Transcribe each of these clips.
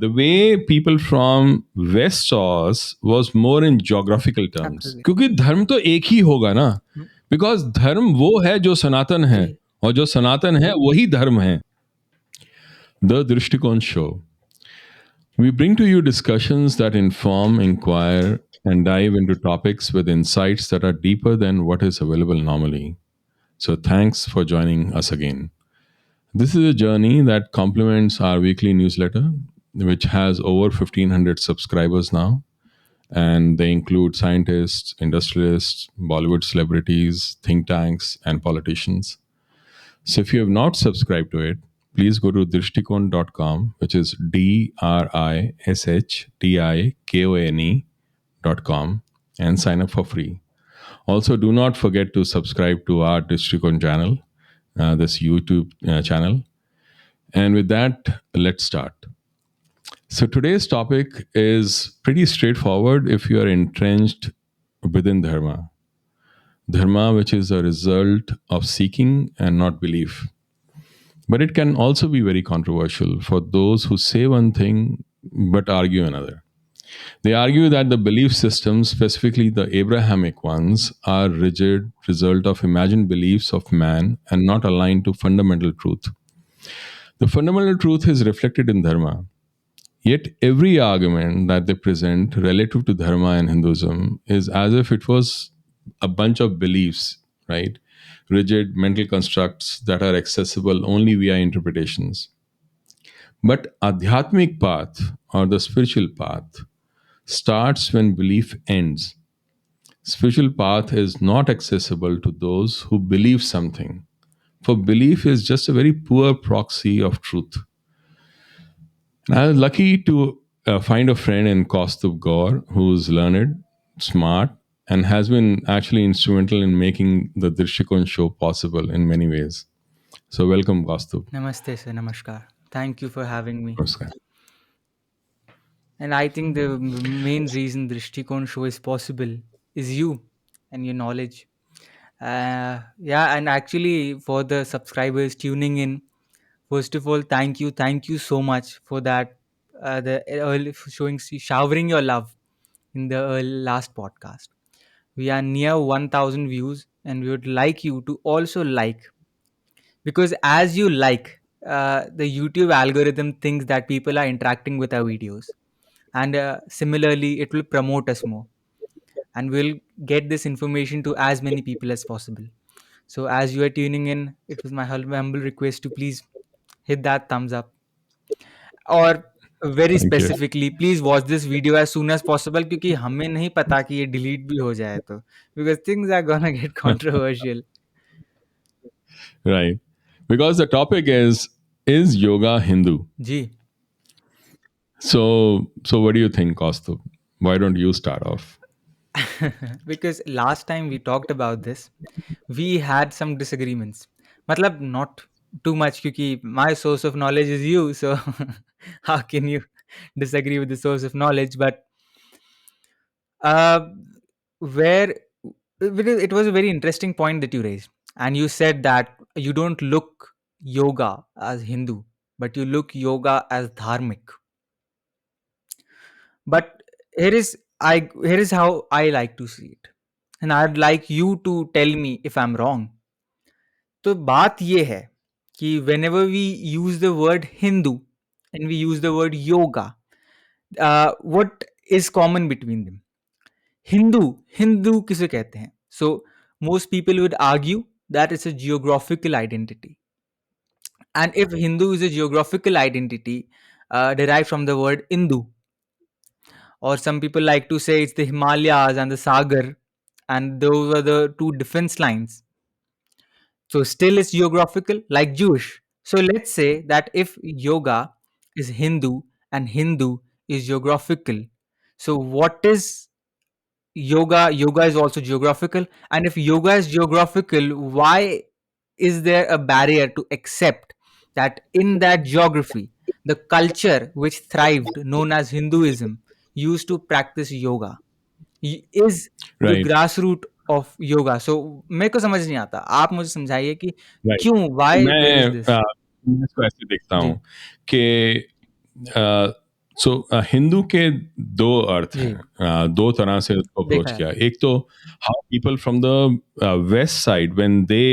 The way people from West saw us was more in geographical terms. Absolutely. क्योंकि धर्म तो एक ही होगा ना, बिकॉज धर्म वो है जो सनातन है, जी और जो सनातन है वही धर्म है. The Drishtikon Show. We bring to you discussions that inform, inquire, and dive into topics with insights that are deeper than what is available normally. So, thanks for joining us again. This is a journey that complements our weekly newsletter, which has over 1,500 subscribers now. And they include scientists, industrialists, Bollywood celebrities, think tanks, and politicians. So if you have not subscribed to it, please go to drishtikon.com, which is DRISHTIKONE.com, and sign up for free. Also, do not forget to subscribe to our Drishtikon channel, this YouTube channel. And with that, let's start. So today's topic is pretty straightforward if you are entrenched within Dharma. Dharma, which is a result of seeking and not belief. But it can also be very controversial for those who say one thing but argue another. They argue that the belief systems, specifically the Abrahamic ones, are rigid result of imagined beliefs of man and not aligned to fundamental truth. The fundamental truth is reflected in Dharma. Yet every argument that they present relative to Dharma and Hinduism is as if it was a bunch of beliefs, right? Rigid mental constructs that are accessible only via interpretations. But Adhyatmic path or the spiritual path starts when belief ends. Spiritual path is not accessible to those who believe something. For belief is just a very poor proxy of truth. And I was lucky to find a friend in Kaustubh Gaur who's learned, smart, and has been actually instrumental in making the Drishtikon show possible in many ways. So, welcome, Kaustubh. Namaste, sir. Namaskar. Thank you for having me. Namaskar. And I think the main reason Drishtikon show is possible is you and your knowledge. Yeah, and actually for the subscribers tuning in, first of all, thank you so much for that. The early showing, showering your love in the last podcast. We are near 1,000 views, and we would like you to also like, because as you like, the YouTube algorithm thinks that people are interacting with our videos, and similarly it will promote us more, and we'll get this information to as many people as possible. So as you are tuning in, it was my humble request to please hit that thumbs up, or very Thank you. specifically please watch this video as soon as possible, क्योंकि हमें नहीं पता कि ये delete भी हो जाए तो, because things are gonna get controversial. Right. Because the topic is yoga Hindu? Ji. So what do you think, Kaustubh? Why don't you start off? Because last time we talked about this, we had some disagreements. मतलब not too much, क्योंकि my source of knowledge is you, so how can you disagree with the source of knowledge? But uh, where it was a very interesting point that you raised, and you said that you don't look yoga as Hindu, but you look yoga as dharmic. But here is how I like to see it, and I'd like you to tell me if I'm wrong. तो बात ये है कि whenever we use the word Hindu and we use the word yoga, what is common between them? Hindu किसे कहते हैं? So most people would argue that it's a geographical identity. And if Hindu is a geographical identity derived from the word Indu, or some people like to say it's the Himalayas and the Sagar, and those are the two defense lines. So still it's geographical, like Jewish. So let's say that if yoga is Hindu and Hindu is geographical, so what is yoga? Yoga is also geographical. And if yoga is geographical, why is there a barrier to accept that in that geography, the culture which thrived, known as Hinduism, used to practice yoga, is the Right. grassroot of yoga? So मेरे को समझ नहीं आता, आप मुझे समझाइए कि Right. क्यों, व्हाई देयर मैं इज दिस? इसको ऐसे देखता जी हूँ कि सो हिंदू के दो अर्थ हैं, जी, दो तरह से उसको देखा अप्रोच है। किया। एक तो how people from the west side when they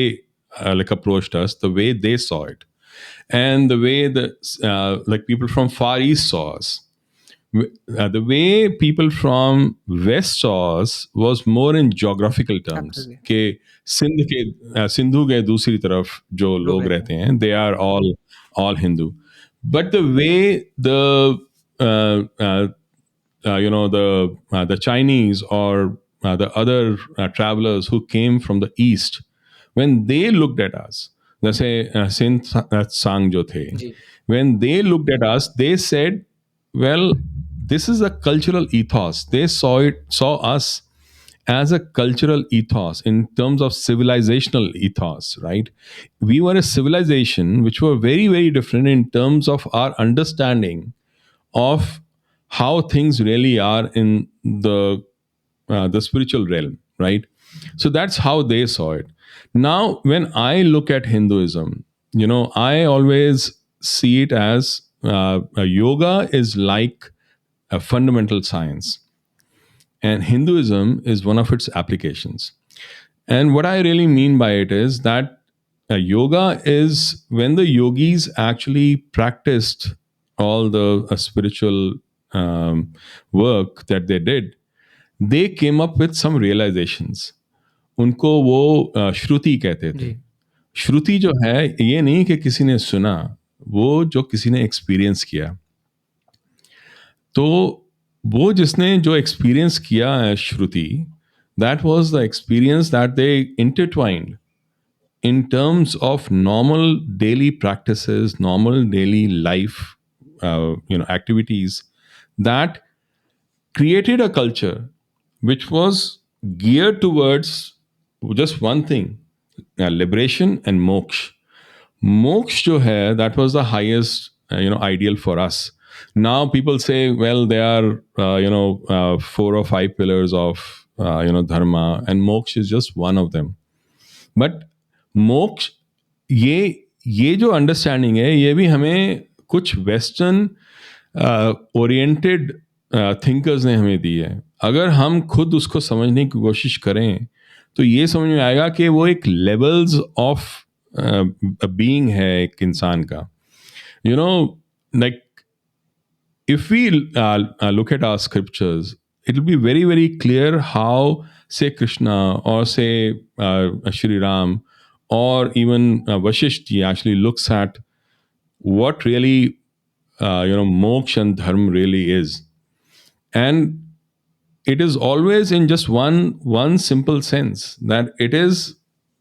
like approached us, the way they saw it, and the way the like people from far east saw us. The way people from west saw us was more in geographical terms absolutely, कि सिंधु के दूसरी तरफ जो लोग लोग रहते हैं। रहते हैं, they are all Hindu. But the way the uh, uh, the Chinese or the other travelers who came from the east, when they looked at us, जैसे सिंध सांग जो थे, जी, when they looked at us, they said, "Well, this is a cultural ethos." They saw us as a cultural ethos in terms of civilizational ethos, right? We were a civilization which were very, very different in terms of our understanding of how things really are in the spiritual realm, right? So that's how they saw it. Now, when I look at Hinduism, I always see it as yoga is like a fundamental science, and Hinduism is one of its applications. And what I really mean by it is that yoga is when the yogis actually practiced all the spiritual work that they did, they came up with some realizations. उनको वो श्रुति कहते थे। जी, श्रुति जो है ये नहीं कि किसी ने सुना, वो जो किसी ने एक्सपीरियंस किया। तो वो जिसने जो एक्सपीरियंस किया है Shruti, that was the experience that they intertwined in terms of normal daily practices, normal daily life, activities that created a culture which was geared towards just one thing, liberation and moksha. Moksha jo hai, that was the highest ideal for us. Now people say, well, there are four or five pillars of dharma, and moksha is just one of them. But मोक्ष, ये जो understanding है, ये भी हमें कुछ western oriented thinkers ने हमें दी है। अगर हम खुद उसको समझने की कोशिश करें तो ये समझ में आएगा कि वो एक लेवल्स ऑफ बीइंग है एक इंसान का। You know like if we look at our scriptures, it will be very, very clear how, say, Krishna or say Shri Ram or even Vashishti actually looks at what really, moksha and dharma really is. And it is always in just one simple sense that it is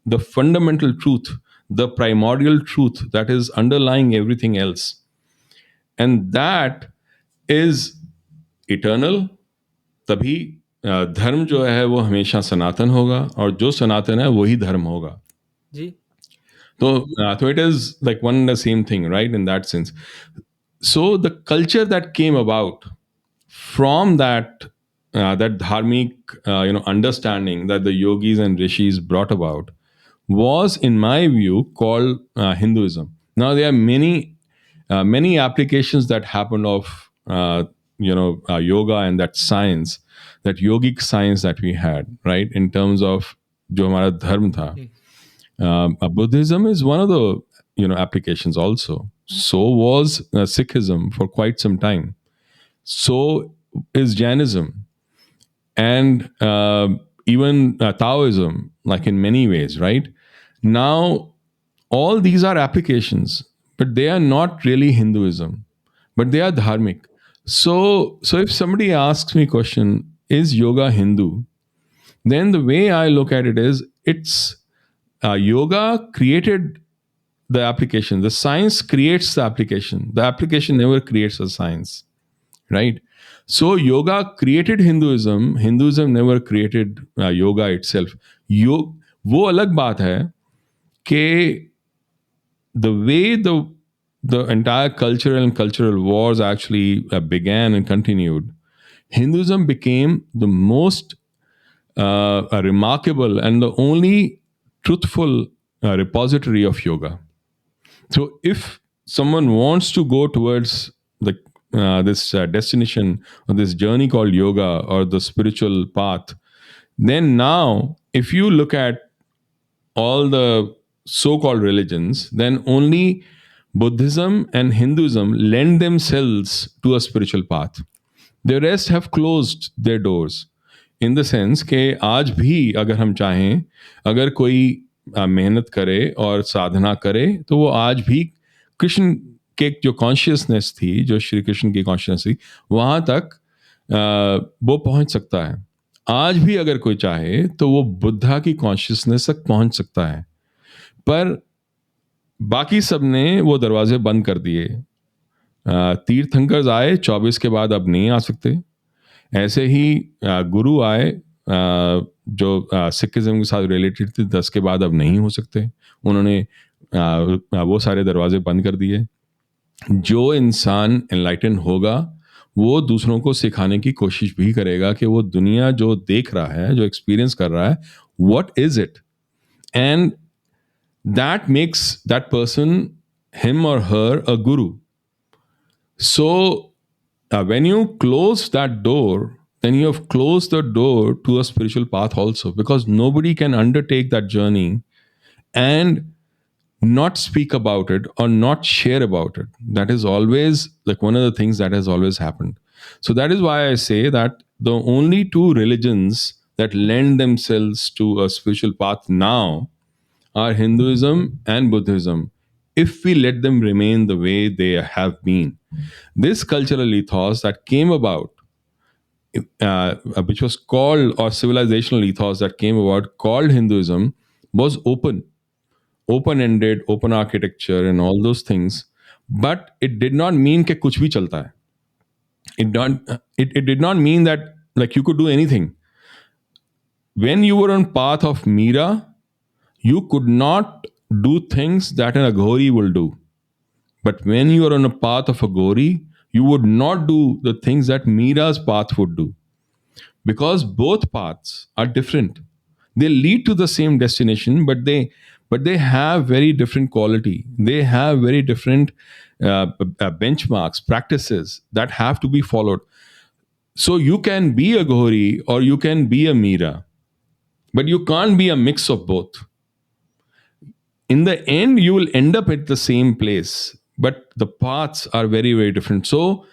the fundamental truth, the primordial truth that is underlying everything else. And that is eternal. तभी धर्म जो है वो हमेशा सनातन होगा, और जो सनातन है वही धर्म होगा। जी, तो it is like one the same thing, right, in that sense. So the culture that came about from that dharmic understanding that the yogis and rishis brought about was, in my view, called Hinduism. Now there are many applications that happened of yoga and that science, that yogic science that we had, right, in terms of जो हमारा धर्म था. जी, Buddhism is one of the applications also. So was Sikhism for quite some time. So is Jainism, and even Taoism, like in many ways, right? Now, all these are applications, but they are not really Hinduism, but they are dharmic. So if somebody asks me question, is yoga Hindu? Then the way I look at it is, it's yoga created the application. The science creates the application. The application never creates a science, right? So yoga created Hinduism. Hinduism never created yoga itself. वो अलग बात है कि the way the entire cultural wars actually began and continued, Hinduism became the most remarkable and the only truthful repository of yoga. So if someone wants to go towards the this destination or this journey called yoga or the spiritual path, then now if you look at all the so-called religions, then only Buddhism and Hinduism lend themselves to a spiritual path. The rest have closed their doors. In the sense कि आज भी अगर हम चाहें, अगर कोई मेहनत करे और साधना करे, तो वो आज भी कृष्ण के जो कॉन्शियसनेस थी, जो श्री कृष्ण की कॉन्शियसनेस थी, वहाँ तक वो पहुँच सकता है. आज भी अगर कोई चाहे तो वो बुद्धा की कॉन्शियसनेस तक पहुँच सकता है. पर बाकी सब ने वो दरवाजे बंद कर दिए. तीर्थंकर्स आए 24 के बाद, अब नहीं आ सकते. ऐसे ही गुरु आए जो सिखिज्म के साथ रिलेटेड थे, 10 के बाद अब नहीं हो सकते. उन्होंने वो सारे दरवाजे बंद कर दिए. जो इंसान एनलाइटन होगा वो दूसरों को सिखाने की कोशिश भी करेगा कि वो दुनिया जो देख रहा है, जो एक्सपीरियंस कर रहा है, what is it, and that makes that person him और हर अ गुरु. सो when you close that door, then you have closed the door to a spiritual path also, because nobody can undertake that journey and not speak about it or not share about it. That is always like one of the things that has always happened. So that is why I say that the only two religions that lend themselves to a spiritual path now are Hinduism and Buddhism, if we let them remain the way they have been. This cultural ethos that came about, which was called, or civilizational ethos that came about called Hinduism, was open-ended, open architecture, and all those things. But it did not mean कि कुछ भी चलता है. It did not mean that like you could do anything. When you were on path of Mira, you could not do things that an Aghori will do. But when you are on a path of a Gauri, you would not do the things that Mira's path would do. Because both paths are different. They lead to the same destination, but they have very different quality. They have very different benchmarks, practices that have to be followed. So you can be a Gauri or you can be a Mira, but you can't be a mix of both. In the end, you will end up at the same place, but the paths are very, very different. So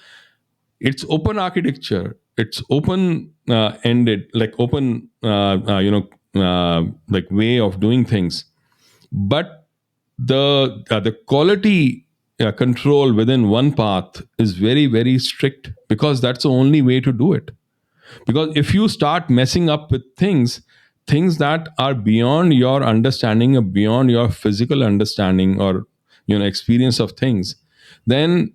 it's open architecture, it's open ended, like open like way of doing things, but the quality control within one path is very, very strict, because that's the only way to do it. Because if you start messing up with things that are beyond your understanding or beyond your physical understanding or experience of things, then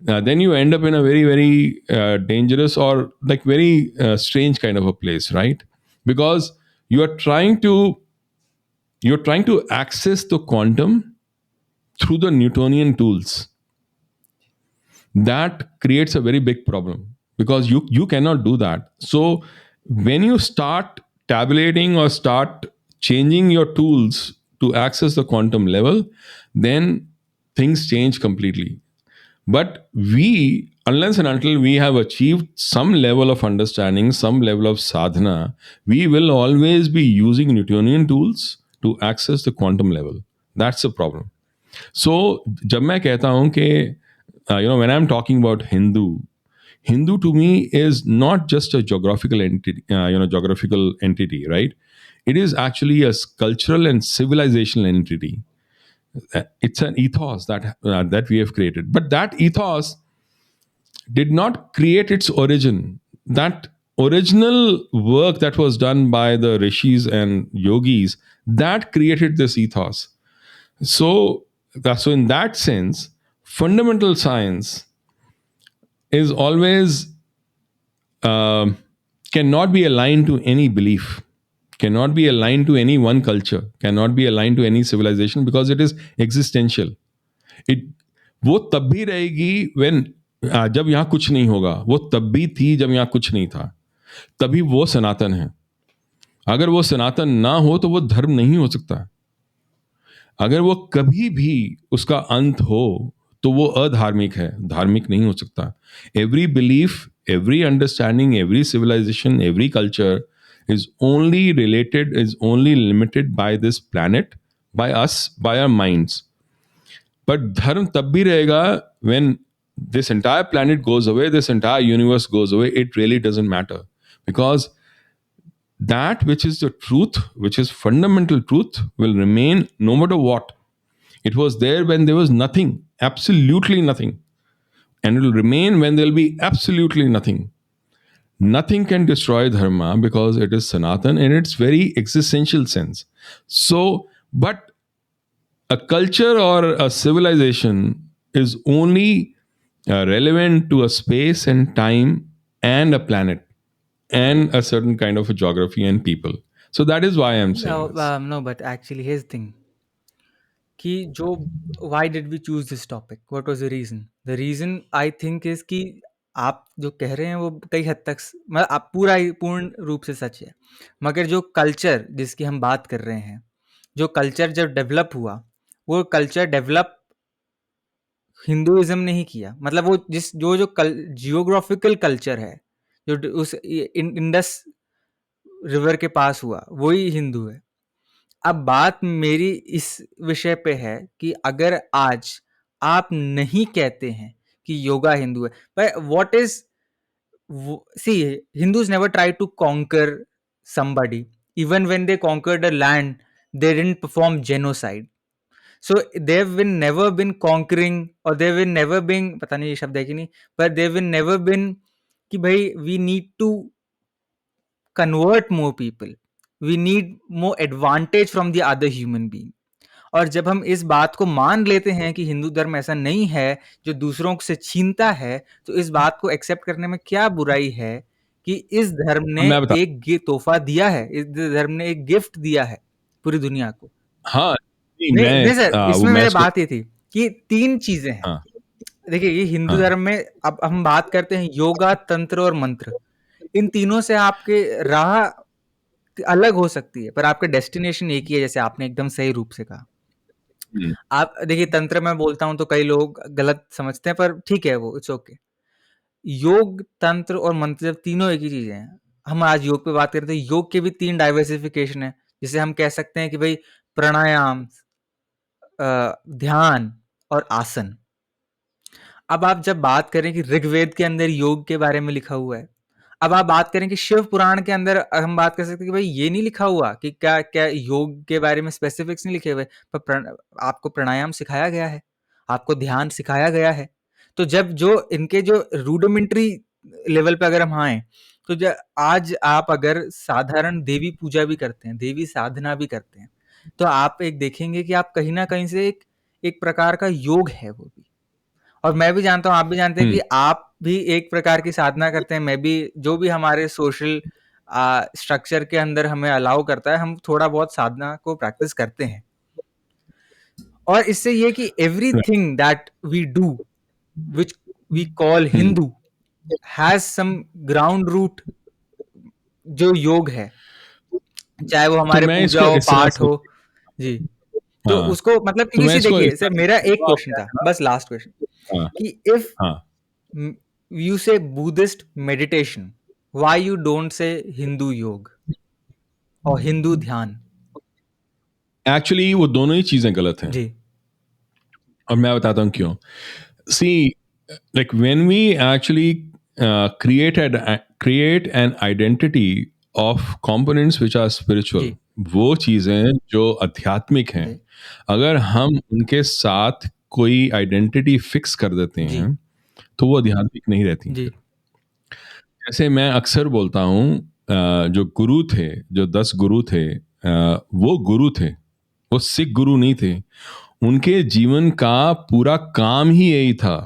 you end up in a very, very dangerous or like very strange kind of a place, right? Because you are trying to access the quantum through the Newtonian tools. That creates a very big problem, because you cannot do that. So when you start tabulating or start changing your tools to access the quantum level, then things change completely. But we, unless and until we have achieved some level of understanding, some level of sadhana, we will always be using Newtonian tools to access the quantum level. That's the problem. So जब मैं कहता हूँ कि when I'm talking about Hindu to me is not just a geographical entity, geographical entity, right? It is actually a cultural and civilizational entity. It's an ethos that we have created, but that ethos did not create its origin. That original work that was done by the rishis and yogis, that created this ethos. So in that sense, fundamental science is always cannot be aligned to any belief, cannot be aligned to any one culture, cannot be aligned to any civilization, because it is existential. It वो तब भी रहेगी when जब यहाँ कुछ नहीं होगा. वो तब भी थी जब यहाँ कुछ नहीं था. तभी वो सनातन है. अगर वो सनातन ना हो तो वो धर्म नहीं हो सकता. अगर वो कभी भी उसका अंत हो तो वो अधार्मिक है, धार्मिक नहीं हो सकता. Every belief, every understanding, every civilisation, every culture is only related, is only limited by this planet, by us, by our minds. But dharma tab bhi rahega when this entire planet goes away, this entire universe goes away. It really doesn't matter, because that which is the truth, which is fundamental truth, will remain no matter what. It was there when there was nothing, absolutely nothing, and it will remain when there will be absolutely nothing. Nothing can destroy dharma because it is sanatan in its very existential sense. So, but a culture or a civilization is only relevant to a space and time and a planet and a certain kind of a geography and people. So that is why I'm saying No, this. no, but actually, here's the thing. कि जो why did we choose this topic, what was the reason? The reason I think is कि आप जो कह रहे हैं वो कई हद तक मतलब आप पूर्ण रूप से सच है, मगर जो कल्चर जिसकी हम बात कर रहे हैं, जो कल्चर जब डेवलप हुआ, वो कल्चर डेवलप हिंदुइज्म ने ही किया. मतलब वो जो जियोग्राफिकल कल्चर है, जो उस इंडस रिवर के पास हुआ, वही हिंदू है. अब बात मेरी इस विषय पे है कि अगर आज आप नहीं कहते हैं कि योगा हिंदू है, पर what is, see, Hindus never try to conquer somebody. Even when they conquered a land, they didn't perform genocide. So they've been never been conquering, or they've been never been, पता नहीं ये शब्द है कि नहीं, but they've been never been कि भाई we need to convert more people, we need more advantage from the other human being. और जब हम इस बात को मान लेते हैं कि हिंदू धर्म ऐसा नहीं है जो दूसरों से छीनता है, तो इस बात को एक्सेप्ट करने में क्या बुराई है कि इस धर्म अब ने मैं बता. एक तोहफा दिया है, इस धर्म ने एक गिफ्ट दिया है पूरी दुनिया को. हाँ, नहीं, नहीं नहीं सर, मैं वो इसमें मैं मेरे इसको. बात ये थी कि 3 चीजें हैं. हाँ, देखिए, ये हिंदू हाँ. धर्म में अब हम बात करते हैं योगा, तंत्र और मंत्र. इन तीनों से आपके राह अलग हो सकती है, पर आपका डेस्टिनेशन एक ही है, जैसे आपने एकदम सही रूप से कहा. हम्म, आप देखिए, तंत्र में बोलता हूँ तो कई लोग गलत समझते हैं, पर ठीक है, वो इट्स ओके. योग, तंत्र और मंत्र जब तीनों एक ही चीजें हैं, हम आज योग पे बात करते हैं, योग के भी 3 डाइवर्सिफिकेशन है. जिसे हम कह सकते हैं कि भाई प्राणायाम, ध्यान और आसन. अब आप जब बात करें कि ऋग्वेद के अंदर योग के बारे में लिखा हुआ है, अब आप बात करें कि शिव पुराण के अंदर हम बात कर सकते हैं कि भाई ये नहीं लिखा हुआ कि क्या क्या योग के बारे में स्पेसिफिक्स नहीं लिखे हुए, पर आपको प्राणायाम सिखाया गया है, आपको ध्यान सिखाया गया है. तो जब जो इनके जो रूडिमेंट्री लेवल पे अगर हम आए, तो जब आज आप अगर साधारण देवी पूजा भी करते हैं, देवी साधना भी करते हैं, तो आप एक देखेंगे कि आप कहीं ना कहीं से एक प्रकार का योग है वो भी. और मैं भी जानता हूँ, आप भी जानते हैं कि हम्म. आप भी एक प्रकार की साधना करते हैं. मैं भी, जो भी हमारे सोशल स्ट्रक्चर के अंदर हमें अलाउ करता है, हम थोड़ा बहुत साधना को प्रैक्टिस करते हैं. और इससे ये कि everything that we do which we call hmm. Hindu has some ground root जो योग है, चाहे वो तो हमारे मैं पूजा इसको हो, इस तरह पाठ से. हो. जी. तो हाँ, उसको मतलब, तो क्योंकि मैं सी इसको देखिए इस सर, तरह मेरा से, एक जो आप क्वेश्चन कह था, रहे बस लास्ट क्वेश्चन, हैं ना. कि इफ हाँ, हाँ. you say Buddhist meditation, why you don't say Hindu योग और हिंदू ध्यान? एक्चुअली वो दोनों ही चीजें गलत हैं, जी. और मैं बताता हूँ क्यों. सी, like when we actually create an identity of components which are spiritual, जी. वो चीजें जो आध्यात्मिक हैं, जी. अगर हम उनके साथ कोई आइडेंटिटी फिक्स कर देते जी. हैं, तो वो आध्यात्मिक नहीं रहती जी. फिर. जैसे मैं अक्सर बोलता हूँ, जो गुरु थे, जो 10 गुरु थे, वो गुरु थे, वो सिख गुरु नहीं थे. उनके जीवन का पूरा काम ही यही था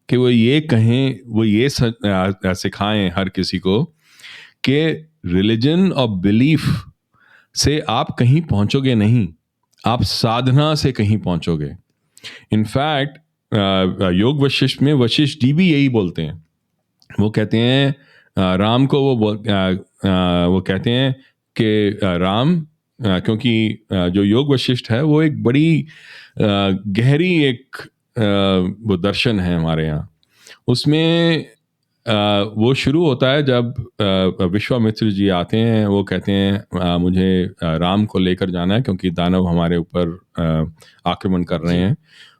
कि वो ये कहें, वो ये सिखाएं हर किसी को कि रिलीजन और बिलीफ से आप कहीं पहुंचोगे नहीं, आप साधना से कहीं पहुंचोगे. इनफैक्ट योग वशिष्ठ में वशिष्ठ जी भी यही बोलते हैं. वो कहते हैं, राम को वो कहते हैं कि राम, क्योंकि जो योग वशिष्ठ है वो एक बड़ी गहरी एक वो दर्शन है हमारे यहाँ, उसमें वो शुरू होता है जब विश्वामित्र जी आते हैं। वो कहते हैं मुझे राम को लेकर जाना है क्योंकि दानव हमारे ऊपर आक्रमण कर रहे जी, हैं।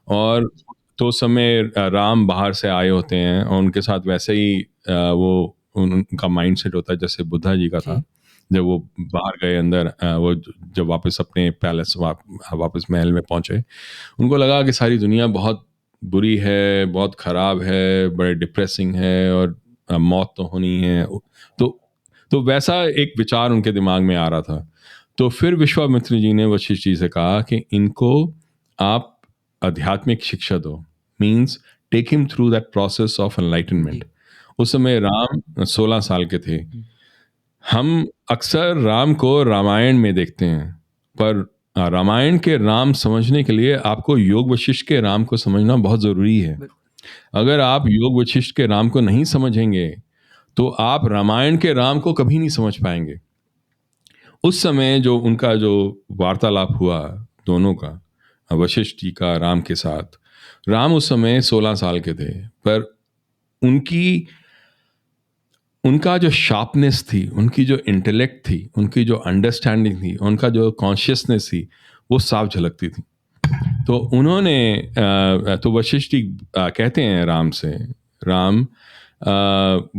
और तो उस समय राम बाहर से आए होते हैं और उनके साथ वैसे ही वो उनका माइंड सेट होता है जैसे बुद्धा जी का था। जी, जब वो बाहर गए अंदर, वो जब वापस अपने पैलेस वापस महल में पहुंचे, उनको लगा कि सारी दुनिया बहुत बुरी है, बहुत खराब है, बड़े डिप्रेसिंग है और मौत तो होनी है। तो तो वैसा एक विचार उनके दिमाग में आ रहा था। तो फिर विश्वामित्र जी ने वशिष्ठ जी से कहा कि इनको आप आध्यात्मिक शिक्षा दो, means take him through that process of enlightenment. जी, उस समय राम 16 साल के थे। हुँ, हम अक्सर राम को रामायण में देखते हैं, पर रामायण के राम समझने के लिए आपको योग वशिष्ठ के राम को समझना बहुत ज़रूरी है। बिल्कुल, अगर आप योग वशिष्ठ के राम को नहीं समझेंगे, तो आप रामायण के राम को कभी नहीं समझ पाएंगे। उस समय जो उनका जो वार्तालाप हुआ दोनों का, वशिष्ठ जी का राम के साथ, राम उस समय 16 साल के थे, पर उनकी उनका जो शार्पनेस थी, उनकी जो इंटेलेक्ट थी, उनकी जो अंडरस्टैंडिंग थी, उनका जो कॉन्शियसनेस थी, वो साफ झलकती थी। तो उन्होंने तो वशिष्ठ जी कहते हैं राम से, Ram,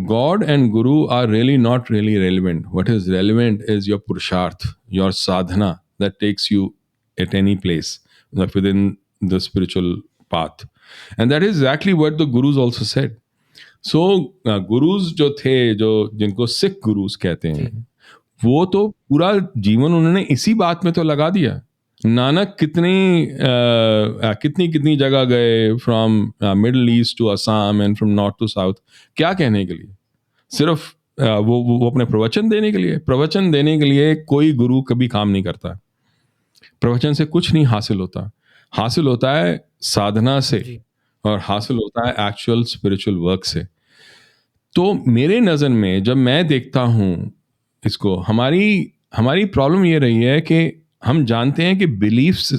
God and guru are really not really relevant, what is relevant is your purushartha, your sadhana that takes you at any place within the spiritual path. And that is exactly what the gurus also said. So gurus जो थे, जो जिनको सिख गुरुज कहते जी, हैं, वो तो पूरा जीवन उन्होंने इसी बात में तो लगा दिया। नानक कितनी कितनी जगह गए, from Middle East to Assam and from north to south. क्या कहने के लिए? सिर्फ वो अपने प्रवचन देने के लिए? प्रवचन देने के लिए कोई गुरु कभी काम नहीं करता। प्रवचन से कुछ नहीं हासिल होता। हासिल होता है साधना से, जी, और हासिल होता है एक्चुअल स्पिरिचुअल वर्क से। तो मेरे नज़र में जब मैं देखता हूँ इसको, हमारी हमारी प्रॉब्लम ये रही है कि हम जानते हैं कि beliefs,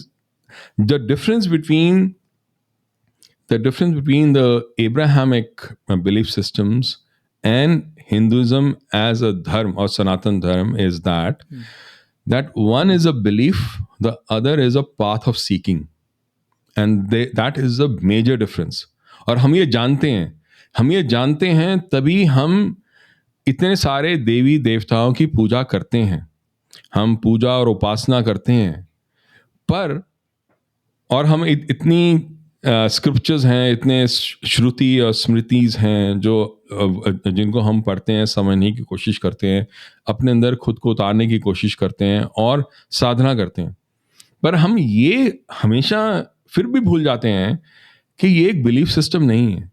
the difference between the difference between the Abrahamic belief systems and Hinduism as a dharma or Sanatan dharma is hmm, that one is a belief, the other is a path of seeking, and that is a major difference. और हम ये जानते हैं, हम ये जानते हैं तभी हम इतने सारे देवी देवताओं की पूजा करते हैं, हम पूजा और उपासना करते हैं। पर और हम इतनी स्क्रिप्चर्स हैं, इतने श्रुति और स्मृतिज हैं जो जिनको हम पढ़ते हैं, समझने की कोशिश करते हैं, अपने अंदर खुद को उतारने की कोशिश करते हैं और साधना करते हैं। पर हम ये हमेशा फिर भी भूल जाते हैं कि ये एक बिलीफ सिस्टम नहीं है।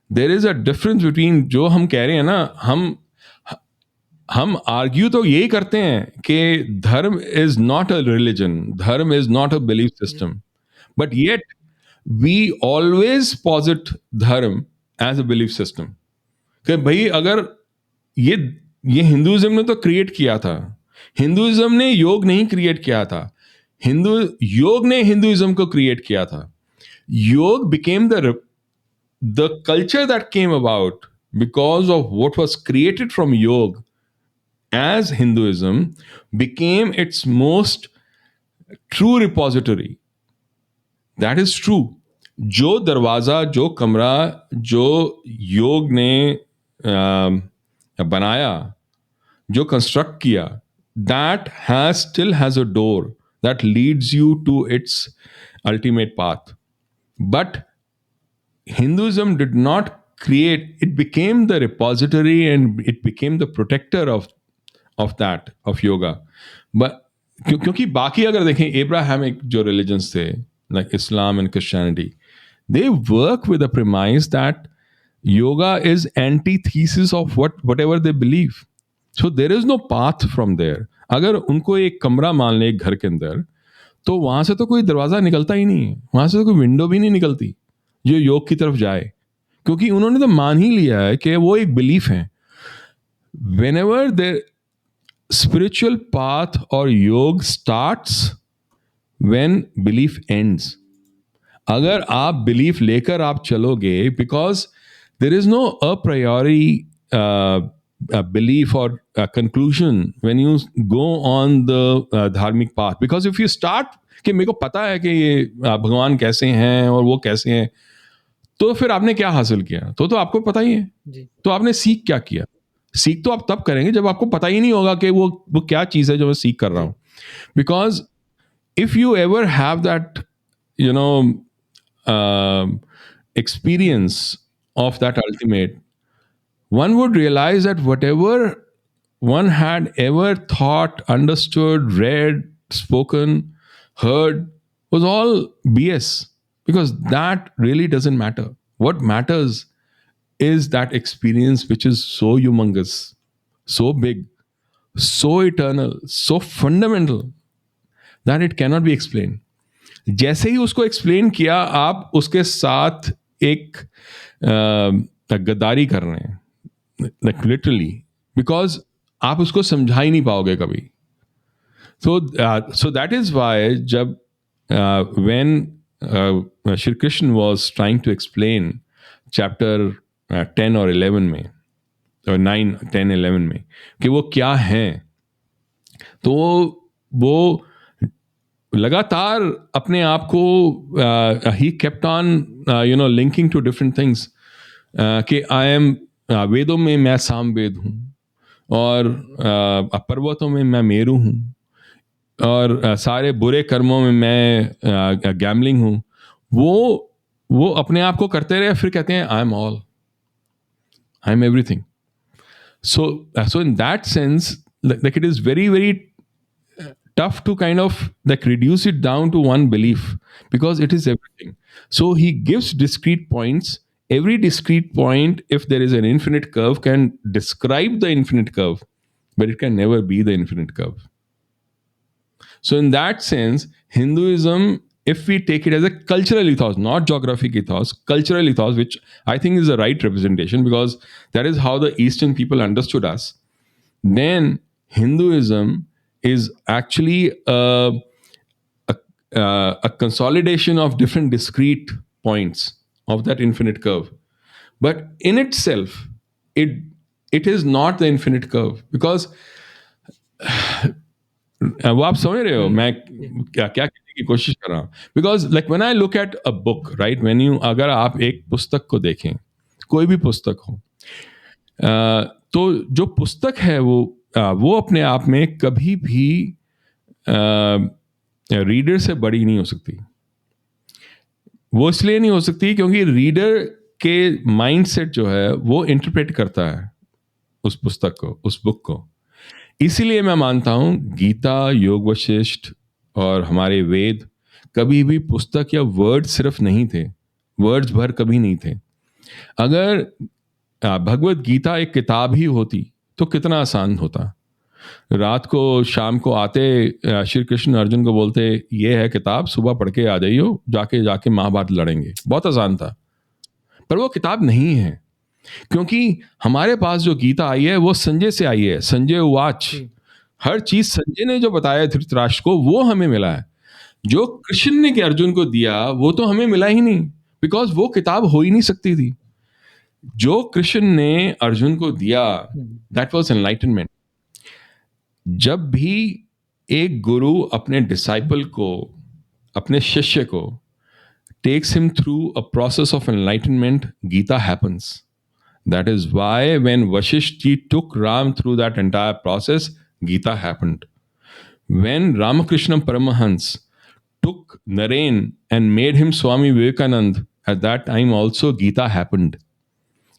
देर इज अ डिफरेंस बिटवीन, जो हम कह रहे हैं ना, हम आर्ग्यू तो यही करते हैं कि dharma is not a religion, dharma is not a belief जी, system, but yet we always posit dharma as a belief system. कि भाई अगर ये ये हिंदुइज्म ने तो क्रिएट किया था, हिंदुइज्म ने योग नहीं क्रिएट किया था, हिंदू योग ने हिंदुइज्म को क्रिएट किया था। योग became the culture that came about because of what was created from yoga as Hinduism became its most true repository. That is true. जो दरवाजा, जो कमरा, जो योग ने बनाया, जो कंस्ट्रक्ट किया, that has still has a door that leads you to its ultimate path. But Hinduism did not create, it became the repository and it became the protector of yoga. But क्योंकि बाकी अगर देखें Abrahamic जो religions थे, like Islam and Christianity, they work with a premise that yoga is antithesis of whatever they believe. So there is no path from there. अगर उनको एक कमरा मान ले एक घर के अंदर, तो वहां से तो कोई दरवाजा निकलता ही नहीं है, वहां से तो कोई विंडो भी नहीं निकलती जो योग की तरफ जाए, क्योंकि उन्होंने तो मान ही लिया है कि वो एक बिलीफ है। When ever the spiritual path और योग स्टार्ट्स, वेन बिलीफ एंड्स। अगर आप बिलीफ लेकर आप चलोगे, because there is no a priori belief or conclusion when you go on the धार्मिक path. Because if you start कि मेरे को पता है कि ये भगवान कैसे हैं और वो कैसे हैं, तो फिर आपने क्या हासिल किया? तो आपको पता ही है, जी, तो आपने सीख क्या किया? सीख तो आप तब करेंगे जब आपको पता ही नहीं होगा कि वो क्या चीज़ है जो मैं सीख कर रहा जी, हूँ. Because if you ever have that, you know, um, hmm, experience of that ultimate, one would realize that whatever one had ever thought, understood, read, spoken, heard was all BS, because that really doesn't matter. What matters is that experience which is so humongous, so big, so eternal, so fundamental that it cannot be explained. जैसे ही उसको explain किया, आप उसके साथ एक गद्दारी कर रहे हैं, लाइक लिटरली, बिकॉज आप उसको समझा ही नहीं पाओगे कभी. So that is why जब when Shri Krishna was trying to explain chapter 10 और 11 में, और 9, 10, 11 में, कि वो क्या हैं, तो वो लगातार अपने आप को ही kept on linking to different things, कि आई एम, वेदों में मैं सामवेद हूँ, और पर्वतों में मैं मेरू हूँ, और सारे बुरे कर्मों में मैं गैमलिंग हूँ. वो अपने आप को करते रहे, फिर कहते हैं I am all, I am everything. So in that sense, like it is very very tough to kind of like reduce it down to one belief, because it is everything. So he gives discrete points. Every discrete point, if there is an infinite curve, can describe the infinite curve, but it can never be the infinite curve. So in that sense, Hinduism, if we take it as a cultural ethos, not geographic ethos, cultural ethos, which I think is the right representation, because that is how the Eastern people understood us, then Hinduism is actually a consolidation of different discrete points of that infinite curve. But in itself, it it is not the infinite curve, because वो आप समझ रहे हो हुँ, मैं जी, क्या क्या कहने की कोशिश कर रहा हूँ. Because like when I look at a book, right, when you, अगर आप एक पुस्तक को देखें, कोई भी पुस्तक हो, तो जो पुस्तक है वो अपने आप में कभी भी रीडर से बड़ी नहीं हो सकती. वो इसलिए नहीं हो सकती क्योंकि रीडर के माइंडसेट जो है वो इंटरप्रेट करता है उस पुस्तक को, उस बुक को. इसीलिए मैं मानता हूं गीता, योग वशिष्ठ और हमारे वेद कभी भी पुस्तक या वर्ड सिर्फ नहीं थे, वर्ड्स भर कभी नहीं थे. अगर भगवत गीता एक किताब ही होती तो कितना आसान होता. रात को, शाम को आते, श्री कृष्ण अर्जुन को बोलते ये है किताब, सुबह पढ़ के आ जाइयो, जाके जाके महाभारत लड़ेंगे. बहुत आसान था. पर वो किताब नहीं है, क्योंकि हमारे पास जो गीता आई है वो संजय से आई है. संजय उवाच, जी, हर चीज संजय ने जो बताया धृतराष्ट्र को वो हमें मिला है. जो कृष्ण ने के अर्जुन को दिया वो तो हमें मिला ही नहीं, बिकॉज वो किताब हो ही नहीं सकती थी. जो कृष्ण ने अर्जुन को दिया, हुँ, दैट वॉज एनलाइटनमेंट. जब भी एक गुरु अपने डिसाइपल को, अपने शिष्य को takes him through a process of enlightenment, Gita happens. That is why when Vashishti took Ram through that entire process, Gita happened. When Ramakrishna Paramahans took Naren and made him Swami Vivekanand, at that time also Gita happened.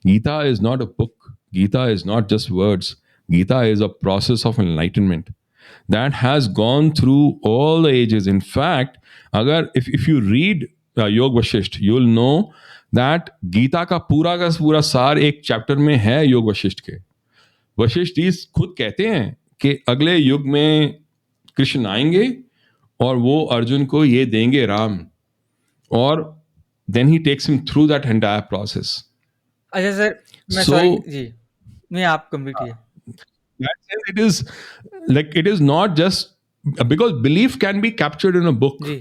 Gita is not a book. Gita is not just words. Gita is a process of enlightenment that has gone through all the ages. In fact, agar if you read Yog Vashisht, you'll know that Gita का पूरा सार एक chapter में है योग वशिष्ठ के. वशिष्ठ जी खुद कहते हैं कि अगले युग में कृष्ण आएंगे और वो अर्जुन को ये देंगे राम, और then he takes him through that entire process. अच्छा सर, मैं सो सॉरी जी, नहीं आप कंप्लीट कीजिए। that sense it is like it is not just because belief can be captured in a book. जी,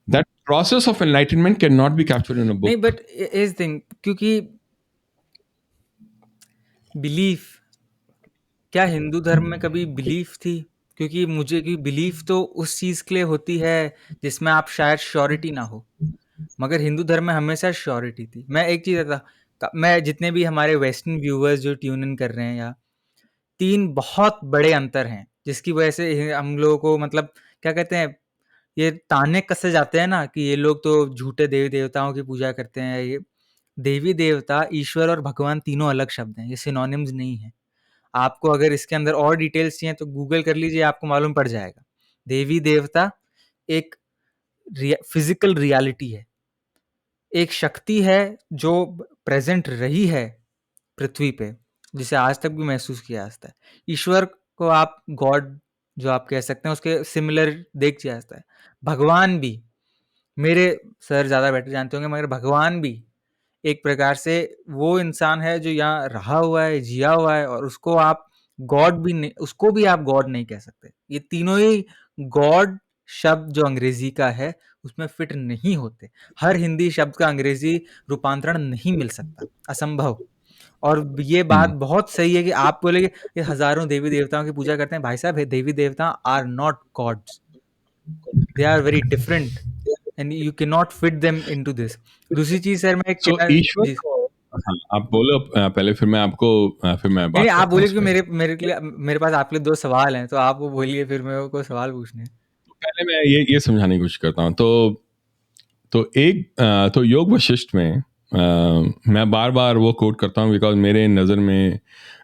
That process of enlightenment cannot be captured in a नहीं, book. But is thing, क्योंकि belief, क्या हिंदू धर्म में कभी belief थी? क्योंकि मुझे की बिलीफ तो उस चीज के लिए होती है जिसमें आप शायद श्योरिटी ना हो, मगर हिंदू धर्म में हमेशा श्योरिटी थी। मैं एक चीज था, मैं जितने भी हमारे वेस्टर्न व्यूअर्स जो ट्यून इन कर रहे हैं, या तीन बहुत बड़े अंतर हैं जिसकी वजह से हम लोगों को, मतलब क्या कहते हैं, ये ताने कसे जाते हैं ना कि ये लोग तो झूठे देवी देवताओं की पूजा करते हैं। ये देवी देवता, ईश्वर और भगवान तीनों अलग शब्द हैं, ये सिनोनिम्स नहीं है। आपको अगर इसके अंदर और डिटेल्स चाहिए तो गूगल कर लीजिए, आपको मालूम पड़ जाएगा। देवी देवता एक फिजिकल रियलिटी है, एक शक्ति है जो प्रेजेंट रही है पृथ्वी पे, जिसे आज तक भी महसूस किया जाता है। ईश्वर को आप गॉड जो आप कह सकते हैं, उसके सिमिलर देख किया जाता है। भगवान भी, मेरे सर ज़्यादा बेटर जानते होंगे, मगर भगवान भी एक प्रकार से वो इंसान है जो यहाँ रहा हुआ है, जिया हुआ है, और उसको आप गॉड भी नहीं, उसको भी आप गॉड नहीं कह सकते। ये तीनों ही गॉड शब्द जो अंग्रेजी का है उसमें फिट नहीं होते। हर हिंदी शब्द का अंग्रेजी रूपांतरण नहीं मिल सकता, असंभव। और ये बात Hmm. बहुत सही है कि आप बोले कि ये हजारों देवी देवताओं की पूजा करते हैं। भाई साहब, devi devata are not gods, they are very different, and you can not fit them into this. दूसरी चीज सर, मैं So कहना ईश्वर जी, को, हाँ, आप बोलो पहले, फिर मैं आपको फिर मैं नहीं बात आप करता हूँ बोलिए, उस कि पर। मेरे मेरे के लिए, मेरे पास आपके लिए दो सवाल हैं, तो आप वो बोलिए, फिर मेरे को सवाल पूछने हैं। तो पहले मैं ये समझाने की कोशिश करता हूँ। तो योग वशिष्ठ में मैं बार बार वो कोट करता हूँ बिकॉज मेरे नज़र में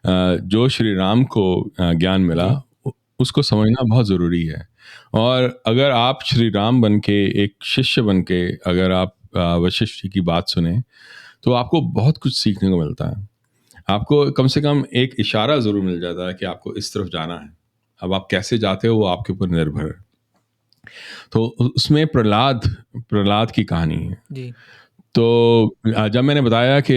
जो श्री राम को ज्ञान मिला जी उसको समझना बहुत ज़रूरी है। और अगर आप श्री राम बन के, एक शिष्य बन के, अगर आप वशिष्ठ जी की बात सुने तो आपको बहुत कुछ सीखने को मिलता है। आपको कम से कम एक इशारा ज़रूर मिल जाता है कि आपको इस तरफ जाना है। अब आप कैसे जाते हो वो आपके ऊपर निर्भर है। तो उसमें प्रहलाद प्रहलाद की कहानी है। जी तो जब मैंने बताया कि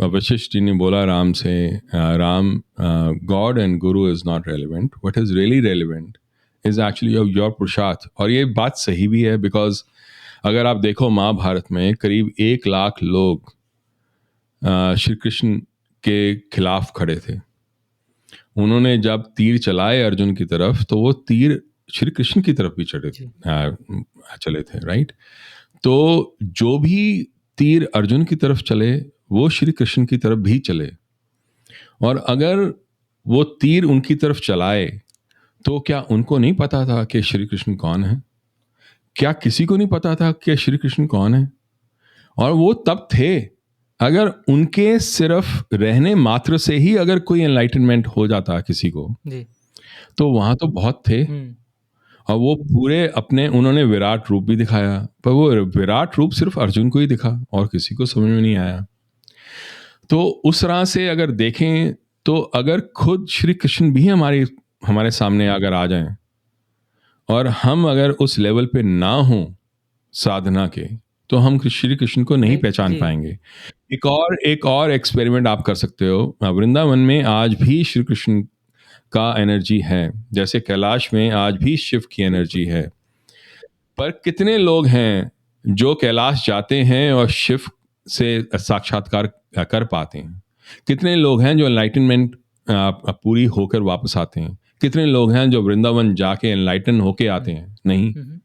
वशिष्ठ जी ने बोला राम से, Ram, God and Guru is not relevant, what is really relevant is actually your पुरुषार्थ। और ये बात सही भी है बिकॉज अगर आप देखो महाभारत में करीब 1 लाख लोग श्री कृष्ण के खिलाफ खड़े थे। उन्होंने जब तीर चलाए अर्जुन की तरफ तो वो तीर श्री कृष्ण की तरफ भी जी चले थे, राइट। तो जो भी तीर अर्जुन की तरफ चले वो श्री कृष्ण की तरफ भी चले। और अगर वो तीर उनकी तरफ चलाए तो क्या उनको नहीं पता था कि श्री कृष्ण कौन है? क्या किसी को नहीं पता था कि श्री कृष्ण कौन है? और वो तब थे, अगर उनके सिर्फ रहने मात्र से ही अगर कोई एनलाइटनमेंट हो जाता किसी को, जी तो वहां तो बहुत थे। और वो पूरे अपने, उन्होंने विराट रूप भी दिखाया, पर वो विराट रूप सिर्फ अर्जुन को ही दिखा और किसी को समझ में नहीं आया। तो उस तरह से अगर देखें तो अगर खुद श्री कृष्ण भी हमारे सामने अगर आ जाएं और हम अगर उस लेवल पे ना हों साधना के, तो हम श्री कृष्ण को नहीं नहीं पहचान जी पाएंगे। एक और एक्सपेरिमेंट आप कर सकते हो। वृंदावन में आज भी श्री कृष्ण का एनर्जी है, जैसे कैलाश में आज भी शिव की एनर्जी बिल्कुल है। पर कितने लोग हैं जो कैलाश जाते हैं और शिव से साक्षात्कार कर पाते हैं? कितने लोग हैं जो एनलाइटनमेंट पूरी होकर वापस आते हैं? कितने लोग हैं जो वृंदावन जाके एनलाइटन होके आते हैं? नहीं। हम्म,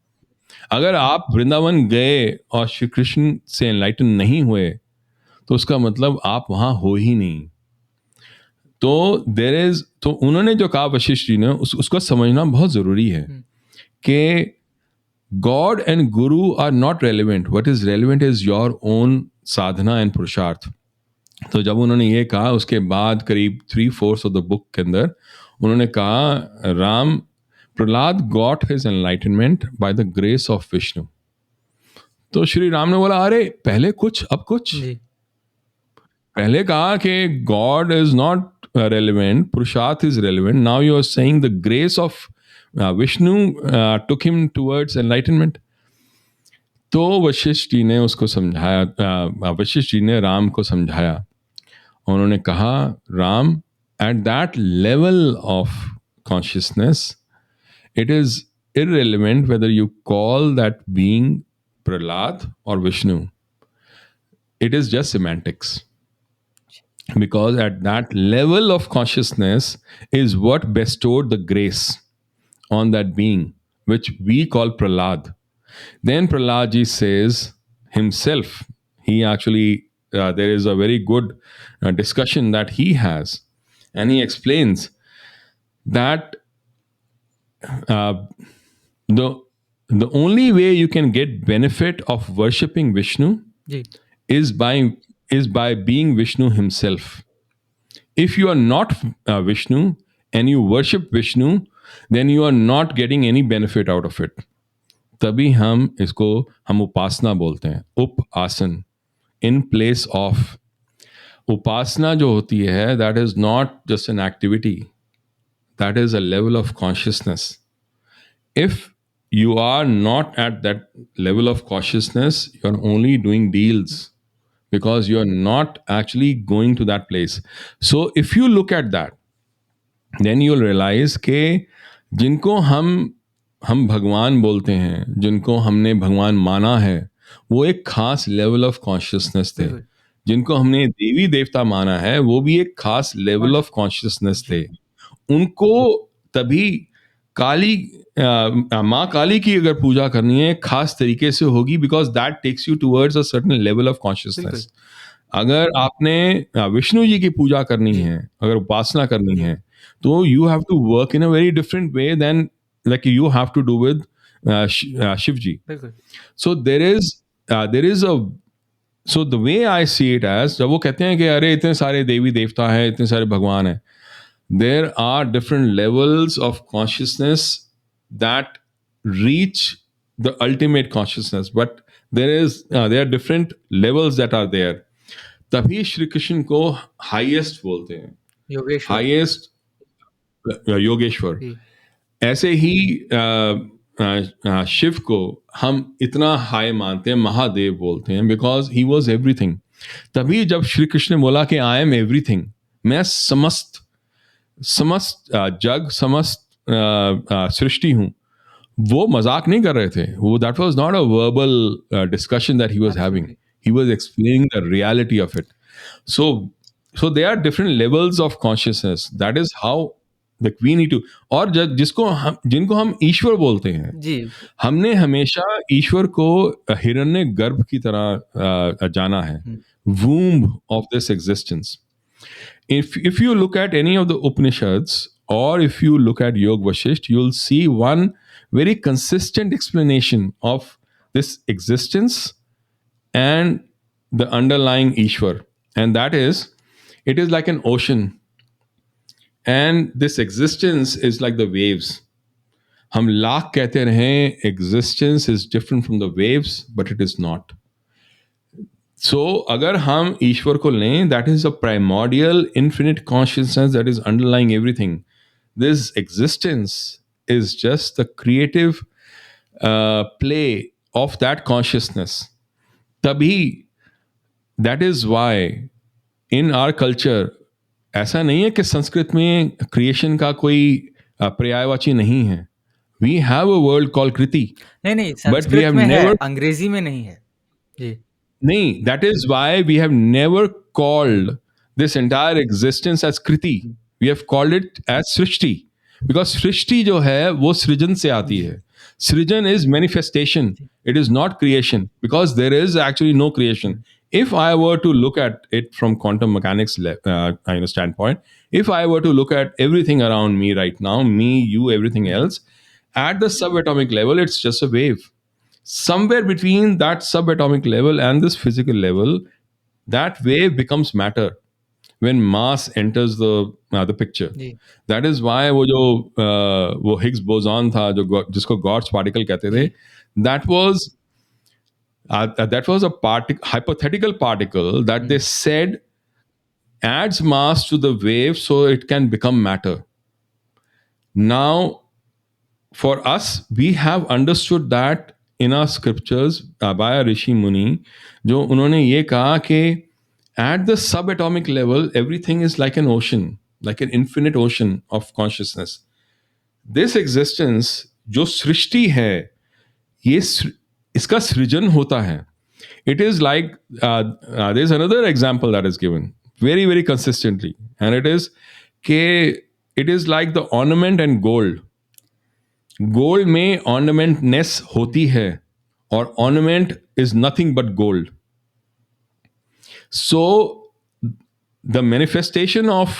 अगर आप वृंदावन गए और श्री कृष्ण से एनलाइटन नहीं हुए तो उसका मतलब आप वहां हो ही नहीं। तो उन्होंने जो कहा वशिष्ठ जी ने, उसको समझना बहुत जरूरी है हम्म, कि God and guru are not relevant, what is relevant is your own sadhana and purushartha. तो जब उन्होंने ये कहा उसके बाद करीब 3/4 ऑफ द बुक के अंदर उन्होंने कहा Ram, Prahlad got his enlightenment by the grace of Vishnu. तो श्री राम ने बोला अरे पहले कुछ अब कुछ। जी पहले कहा कि God is not relevant, purushartha is relevant, now you are saying the grace of Vishnu took him towards enlightenment. तो वशिष्ठ जी ने उसको समझाया, वशिष्ठ जी ने राम को समझाया। उन्होंने कहा Ram, at that level of consciousness it is irrelevant whether you call that being Prahlad or Vishnu, it is just semantics, because at that level of consciousness is what bestowed the grace on that being, which we call Prahlad. Then Prahlad ji says himself, he actually, there is a very good discussion that he has, and he explains that uh, the the only way you can get benefit of worshipping Vishnu जी, is by being Vishnu himself. If you are not Vishnu and you worship Vishnu, then you are not getting any benefit out of it. तभी हम उपासना बोलते हैं, उप आसन, in place of. उपासना जो होती है, that is not just an activity, that is a level of consciousness. If you are not at that level of consciousness, you are only doing deals, because you are not actually going to that place. So if you look at that, then you'll realize कि जिनको हम भगवान बोलते हैं, जिनको हमने भगवान माना है, वो एक खास लेवल ऑफ कॉन्शियसनेस थे. बिल्कुल, जिनको हमने देवी देवता माना है, वो भी एक खास लेवल कॉन्श ऑफ कॉन्शियसनेस जी, थे. उनको तभी काली माँ काली की अगर पूजा करनी है, खास तरीके से होगी, because that takes you towards a certain level of बिल्कुल, कॉन्शियसनेस. अगर आपने विष्णु जी की पूजा करनी जी, है, अगर उपासना करनी जी, है, तो you have to work in a very different way than like you have to do with Shiv ji. बिल्कुल, so there is a so the way I see it as, जब वो कहते हैं कि अरे इतने सारे देवी देवता हैं, इतने सारे भगवान हैं, there are different levels of consciousness that reach the ultimate consciousness, but there are different levels that are there. तभी श्री कृष्ण को हाईएस्ट बोलते हैं, योगेश्वर, हाईएस्ट योगेश्वर. जी, ऐसे ही शिव को हम इतना हाई मानते हैं, महादेव बोलते हैं, बिकॉज ही वॉज एवरीथिंग. तभी जब श्री कृष्ण ने बोला कि आई एम एवरीथिंग, मैं समस्त समस्त जग, समस्त सृष्टि हूं, वो मजाक नहीं कर रहे थे. वो that was not a verbal discussion that he was having. Absolutely, he was explaining the reality of it. So so they are different levels of consciousness. That is how that we need to. और जिनको हम ईश्वर बोलते हैं, जी, हमने हमेशा ईश्वर को हिरण्य गर्भ की तरह जाना है, हुँ, womb of this existence. If you look at any of the Upanishads, or if you look at Yog Vashisht, you'll see one very consistent explanation of this existence and the underlying Ishwar. And that is, it is like an ocean, and this existence is like the waves. हम लाख कहते रहें existence is different from the waves, but it is not. So अगर हम ईश्वर को लें, that is a primordial infinite consciousness that is underlying everything. This existence is just the creative play of that consciousness. तभी, that is why in our culture, ऐसा नहीं है कि संस्कृत में क्रिएशन का कोई पर्यायवाची नहीं है. We have a word called Kriti, नहीं, नहीं, but we संस्कृत have में है, never. अंग्रेजी में नहीं है। जी, Nahi, that is why we have never called this entire existence as Kriti. Hmm, We have called it as Srishti. Because Srishti जो है वो सृजन से आती जी, है. Srijan is manifestation. Ji, It is not creation, because there is actually no creation. Hmm, If I were to look at it from quantum mechanics standpoint, if I were to look at everything around me right now, me, you, everything hmm, else, at the subatomic level, it's just a wave. Somewhere between that subatomic level and this physical level, that wave becomes matter when mass enters the picture. Ji, That is why वो Higgs boson था, जिसको God's particle कहते थे, जी, that was a hypothetical particle that they hmm, said adds mass to the wave so it can become matter. Now, for us, we have understood that in our scriptures by a Rishi Muni, जो उन्होंने ये कहा कि at the subatomic level, everything is like an ocean, like an infinite ocean of consciousness. This existence, जो सृष्टि है, ये इसका सृजन होता है. It is like there's another example that is given very very consistently, and it is ke it is like the ornament and gold. Gold में ornamentness होती है, और ornament is nothing but gold. So the manifestation of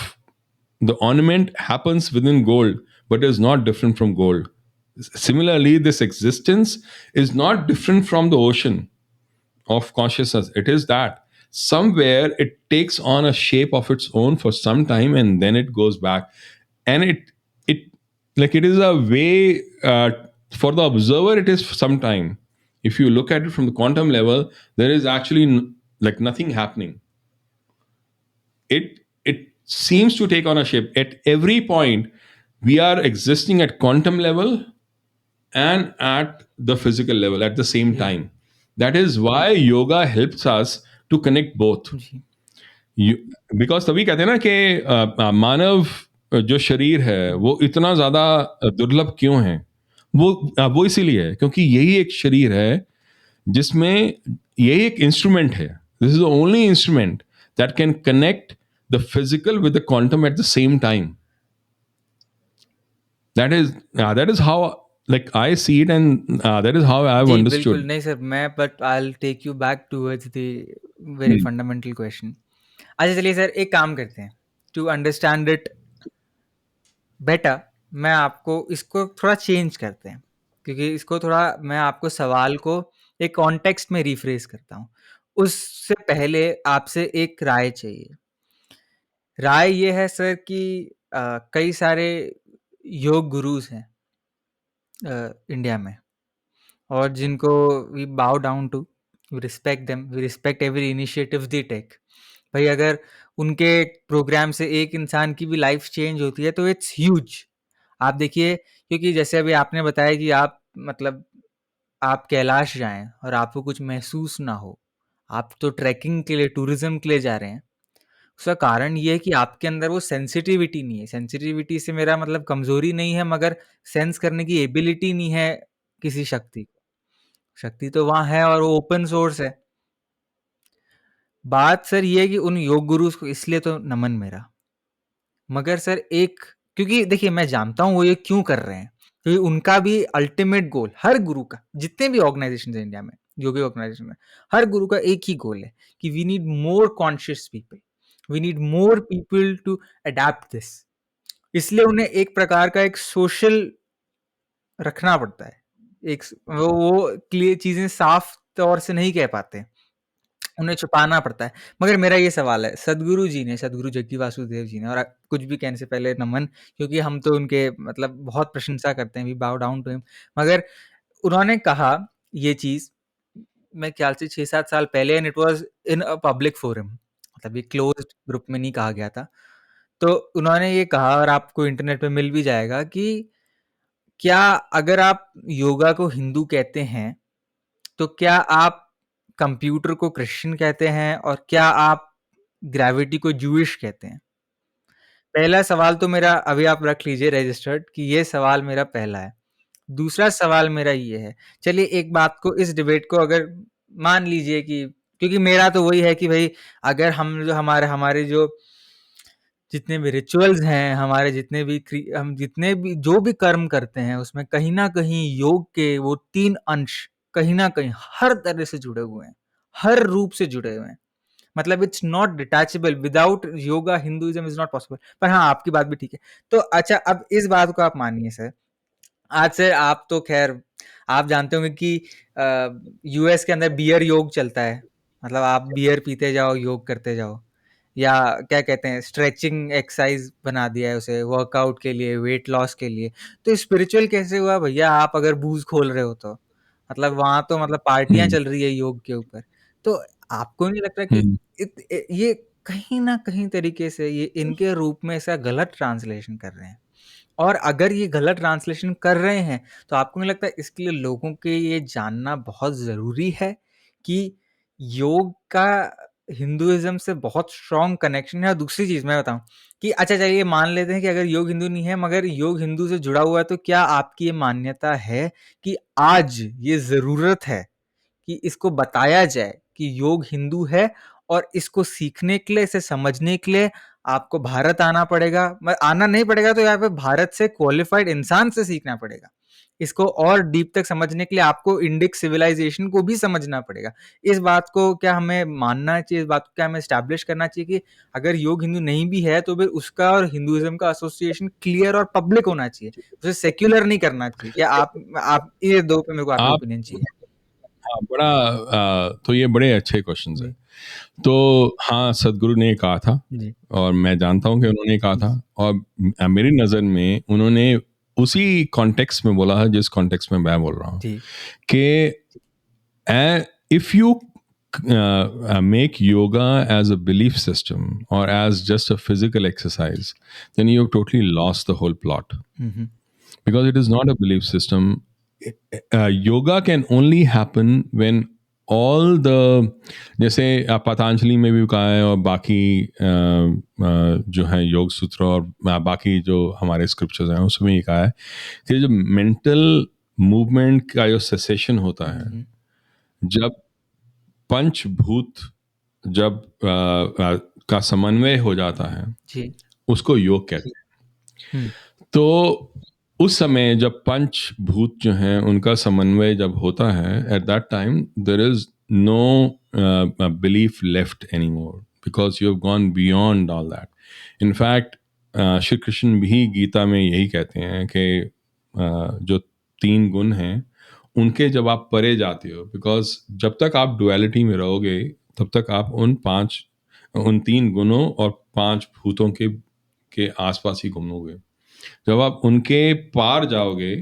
the ornament happens within gold, but is not different from gold. Similarly, this existence is not different from the ocean of consciousness. It is that somewhere it takes on a shape of its own for some time, and then it goes back. And it like it is a way, for the observer it is some time. If you look at it from the quantum level, there is actually like nothing happening. It seems to take on a shape at every point. We are existing at quantum level and at the physical level at the same जी, time. That is why yoga helps us to connect both. जी, You, because तभी कहते हैं ना कि मानव जो शरीर है वो इतना ज्यादा दुर्लभ क्यों है. वो इसीलिए है क्योंकि यही एक शरीर है जिसमें यही एक इंस्ट्रूमेंट है. This is the only instrument that can connect the physical with the quantum at the same time. That is how, like, I see it, and that is how I've जी, बिल्कुल understood. नहीं sir, मैं but I will take you back towards the very fundamental question. अच्छा चलिए sir, एक काम करते हैं, टू अंडरस्टैंड इट बेटर मैं आपको इसको थोड़ा चेंज करते हैं, क्योंकि इसको थोड़ा मैं आपको सवाल को एक कॉन्टेक्स्ट में रिफ्रेज करता हूँ. उससे पहले आपसे एक राय चाहिए. राय ये है सर कि कई सारे योग गुरुज हैं इंडिया में, और जिनको we bow down to, we respect them, we respect every initiative they take. भाई अगर उनके प्रोग्राम से एक इंसान की भी लाइफ चेंज होती है तो इट्स ह्यूज. आप देखिए, क्योंकि जैसे अभी आपने बताया कि आप मतलब आप कैलाश जाएं और आपको कुछ महसूस ना हो, आप तो ट्रैकिंग के लिए, टूरिज्म के लिए जा रहे हैं. उसका कारण ये है कि आपके अंदर वो सेंसिटिविटी नहीं है. सेंसिटिविटी से मेरा मतलब कमजोरी नहीं है, मगर सेंस करने की एबिलिटी नहीं है किसी शक्ति. शक्ति तो वहां है और वो ओपन सोर्स है. बात सर ये है कि उन योग गुरुज को इसलिए तो नमन मेरा, मगर सर एक, क्योंकि देखिए मैं जानता हूँ वो ये क्यों कर रहे हैं, क्योंकि उनका भी अल्टीमेट गोल, हर गुरु का, जितने भी ऑर्गेनाइजेशन है इंडिया में, जो भी ऑर्गेनाइजेशन है, हर गुरु का एक ही गोल है कि we need more conscious people, we need more people to adapt this. इसलिए उन्हें एक प्रकार का एक सोशल रखना पड़ता है. एक वो क्लियर चीजें साफ तौर से नहीं कह पाते, उन्हें छुपाना पड़ता है. मगर मेरा ये सवाल है, सदगुरु जी ने, सदगुरु जग्गी वासुदेव जी ने, और कुछ भी कहने से पहले नमन, क्योंकि हम तो उनके मतलब बहुत प्रशंसा करते हैं, we bow down to him. मगर उन्होंने कहा ये चीज, मैं ख्याल से 6-7 साल पहले, and it was in a public forum, मतलब ये क्लोज्ड ग्रुप में नहीं कहा गया था. तो उन्होंने ये कहा, और आपको इंटरनेट पे मिल भी जाएगा, कि क्या अगर आप योगा को हिंदू कहते हैं तो क्या आप कंप्यूटर को क्रिश्चियन कहते हैं, और क्या आप ग्रेविटी को जूइश कहते हैं? पहला सवाल तो मेरा अभी आप रख लीजिए रजिस्टर्ड, कि ये सवाल मेरा पहला है. दूसरा सवाल मेरा ये है, चलिए एक बात को, इस डिबेट को अगर मान लीजिए कि, क्योंकि मेरा तो वही है कि भाई अगर हम जो हमारे हमारे जो जितने भी रिचुअल्स हैं, हमारे जितने भी हम जितने भी जो भी कर्म करते हैं, उसमें कहीं ना कहीं योग के वो 3 अंश कहीं ना कहीं हर तरह से जुड़े हुए हैं, हर रूप से जुड़े हुए हैं. मतलब it's not detachable. Without yoga Hinduism is not possible. पर हाँ, आपकी बात भी ठीक है. तो अच्छा, अब इस बात को आप मानिए सर, आज से आप तो खैर आप जानते होंगे कि यूएस के अंदर बियर योग चलता है. मतलब आप बियर पीते जाओ, योग करते जाओ, या क्या कहते हैं, स्ट्रेचिंग एक्सरसाइज बना दिया है उसे, वर्कआउट के लिए, वेट लॉस के लिए. तो स्पिरिचुअल कैसे हुआ भैया? आप अगर बूज खोल रहे हो तो मतलब वहां तो मतलब पार्टियां हम्म. चल रही है योग के ऊपर. तो आपको नहीं लगता कि हम्म. ये कहीं ना कहीं तरीके से ये इनके रूप में ऐसा गलत ट्रांसलेशन कर रहे हैं? और अगर ये गलत ट्रांसलेशन कर रहे हैं, तो आपको नहीं लगता इसके लिए लोगों के ये जानना बहुत ज़रूरी है कि योग का हिंदुइज्म से बहुत स्ट्रॉन्ग कनेक्शन है? और दूसरी चीज़ मैं बताऊँ कि अच्छा चलिए मान लेते हैं कि अगर योग हिंदू नहीं है, मगर योग हिंदू से जुड़ा हुआ है, तो क्या आपकी ये मान्यता है कि आज ये ज़रूरत है कि इसको बताया जाए कि योग हिंदू है और इसको सीखने के लिए, इसे समझने के लिए आपको भारत आना पड़ेगा। आना नहीं पड़ेगा तो यहाँ पे भारत से क्वालिफाइड इंसान से सीखना पड़ेगा। इसको और डीप तक समझने के लिए आपको इंडिक सिविलाइजेशन को भी समझना पड़ेगा। इस बात को क्या हमें मानना चाहिए? इस बात को क्या हमें एस्टैब्लिश करना चाहिए कि अगर योग हिंदू नहीं भी है तो फिर उसका और हिंदुइज्म का एसोसिएशन क्लियर और पब्लिक होना चाहिए, उसे सेक्युलर नहीं करना चाहिए? क्या आप ये दो पे मेरे को आपका आप ओपिनियन चाहिए। हाँ, बड़ा तो ये बड़े अच्छे क्वेश्चंस हैं। जी, तो हाँ, सदगुरु ने कहा था जी, और मैं जानता हूँ कि उन्होंने कहा था, जी, और मेरी नज़र में उन्होंने उसी कॉन्टेक्स्ट में बोला है जिस कॉन्टेक्स्ट में मैं बोल रहा हूँ जी, कि if you make yoga as a belief system or as just a physical exercise, then you have totally lost the whole plot, hmm, because it is not a belief system. Yoga can only happen when all the, जैसे पतंजलि में भी कहा है और बाकी जो है योग सूत्र और बाकी जो हमारे स्क्रिप्चर्स हैं उसमें ये कहा है कि जो मेंटल मूवमेंट का जो सेसेशन होता है, हम्म, जब पंचभूत जब का समन्वय हो जाता है, जी, उसको योग कहते हैं। हम्म, तो उस समय जब पंचभूत जो हैं उनका समन्वय जब होता है, at that time there is no belief left any more, because you have gone beyond all that. In fact Shri Krishna भी गीता में यही कहते हैं कि जो तीन गुण हैं उनके जब आप परे जाते हो, बिकॉज जब तक आप डुअलिटी में रहोगे तब तक आप उन तीन गुणों और पांच भूतों के आसपास ही घूमोगे। जब आप उनके पार जाओगे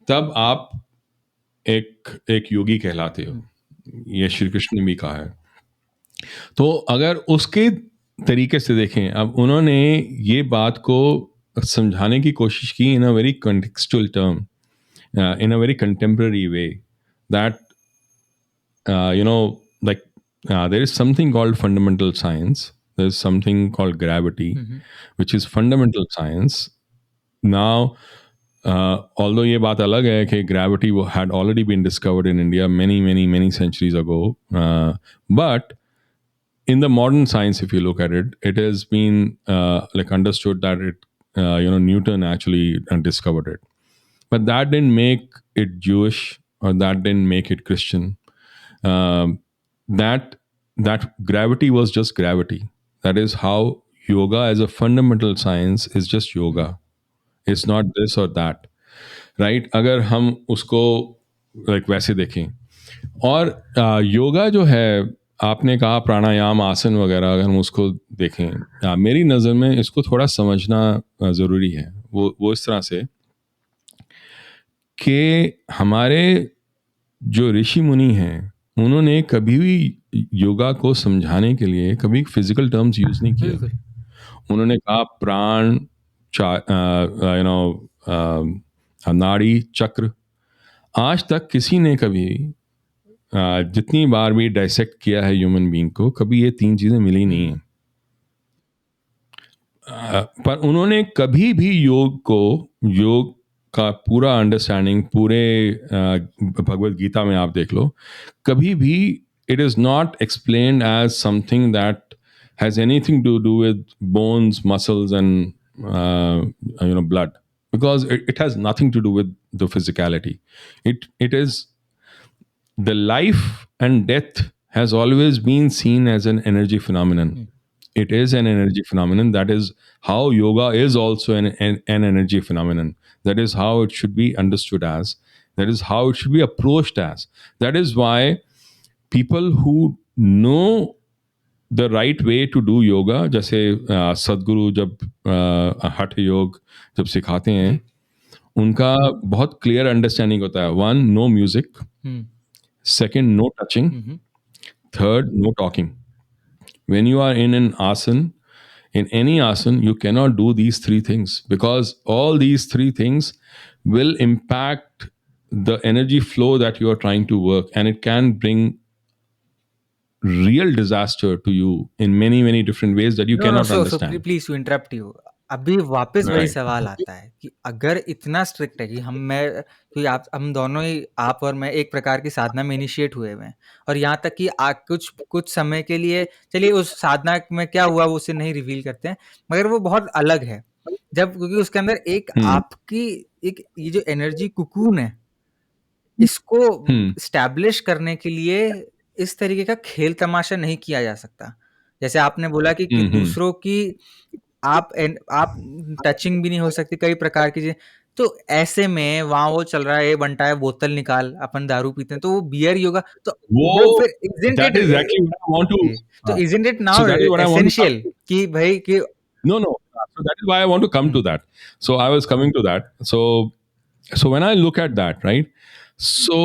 तब आप एक एक योगी कहलाते हो। हम्म, ये श्री कृष्ण ने भी कहा है। तो अगर उसके तरीके से देखें, अब उन्होंने ये बात को समझाने की कोशिश की in a very contextual term, in a very contemporary way, that like there is something called fundamental science, there is something called gravity, hmm, which is fundamental science. Now although ये बात अलग है कि gravity had already been discovered in India many centuries ago, but in the modern science, if you look at it, it has been like understood that Newton actually discovered it, but that didn't make it Jewish or that didn't make it Christian. Um, that that gravity was just gravity. That is how yoga as a fundamental science is just yoga. It's not this or that, right? अगर हम उसको like वैसे देखें, और योगा जो है, आपने कहा प्राणायाम आसन वगैरह, अगर हम उसको देखें, मेरी नज़र में इसको थोड़ा समझना ज़रूरी है। वो इस तरह से कि हमारे जो ऋषि मुनि हैं उन्होंने कभी भी योगा को समझाने के लिए कभी फिजिकल टर्म्स यूज नहीं किया। बिल्कुल, उन्होंने कहा प्राण, नाड़ी चक्र। आज तक किसी ने कभी जितनी बार भी डाइसेक्ट किया है ह्यूमन बीइंग को, कभी ये तीन चीजें मिली नहीं है। पर उन्होंने कभी भी योग का पूरा अंडरस्टैंडिंग पूरे भगवत गीता में आप देख लो, कभी भी it is not explained as something that has anything to do with bones, muscles and blood, because it has nothing to do with the physicality. It is the life and death has always been seen as an energy phenomenon. Hmm, It is an energy phenomenon. That is how yoga is also an energy phenomenon. That is how it should be understood as. That is how it should be approached as. That is why people who know the right way to do yoga, जैसे सदगुरु जब हठ योग जब सिखाते हैं, जी, उनका बहुत क्लियर अंडरस्टैंडिंग होता है। One, no music. Hmm, second, no touching. Hmm, third, no talking. When you are in an asana, in any asana, you cannot do these three things, because all these three things will impact the energy flow that you are trying to work, and it can bring real disaster to you in many different ways that you no, no, cannot so understand. please to interrupt you. अभी वापस वही Right. सवाल आता है कि अगर इतना strict है कि क्योंकि आप हम दोनों ही, आप और मैं, एक प्रकार की साधना में इनिशिएट हुए हुए हैं, और यहाँ तक कि कुछ कुछ समय के लिए, चलिए उस साधना में क्या हुआ वो उसे नहीं रिवील करते हैं, मगर वो बहुत अलग है जब, क्योंकि उसके अंदर एक Hmm. आपकी एक ये जो एनर्जी कुकून है, इसको Hmm. स्टैब्लिश करने के लिए इस तरीके का खेल तमाशा नहीं किया जा सकता। जैसे आपने बोला कि Hmm. Hmm. दूसरों की आप टचिंग भी नहीं हो सकती, कई प्रकार की चीजें। तो ऐसे में वहां वो चल रहा है, बंटा है, बोतल निकाल, अपन दारू पीते हैं, तो वो बियर योगा, तो वो वो फिर isn't that it, is exactly what I want to. तो Uh, isn't it so now that is what I want to come essential to. कि भाई कि No, no. So that is why I want to come to hmm, that. So I was coming to that. So when I look at that, right? So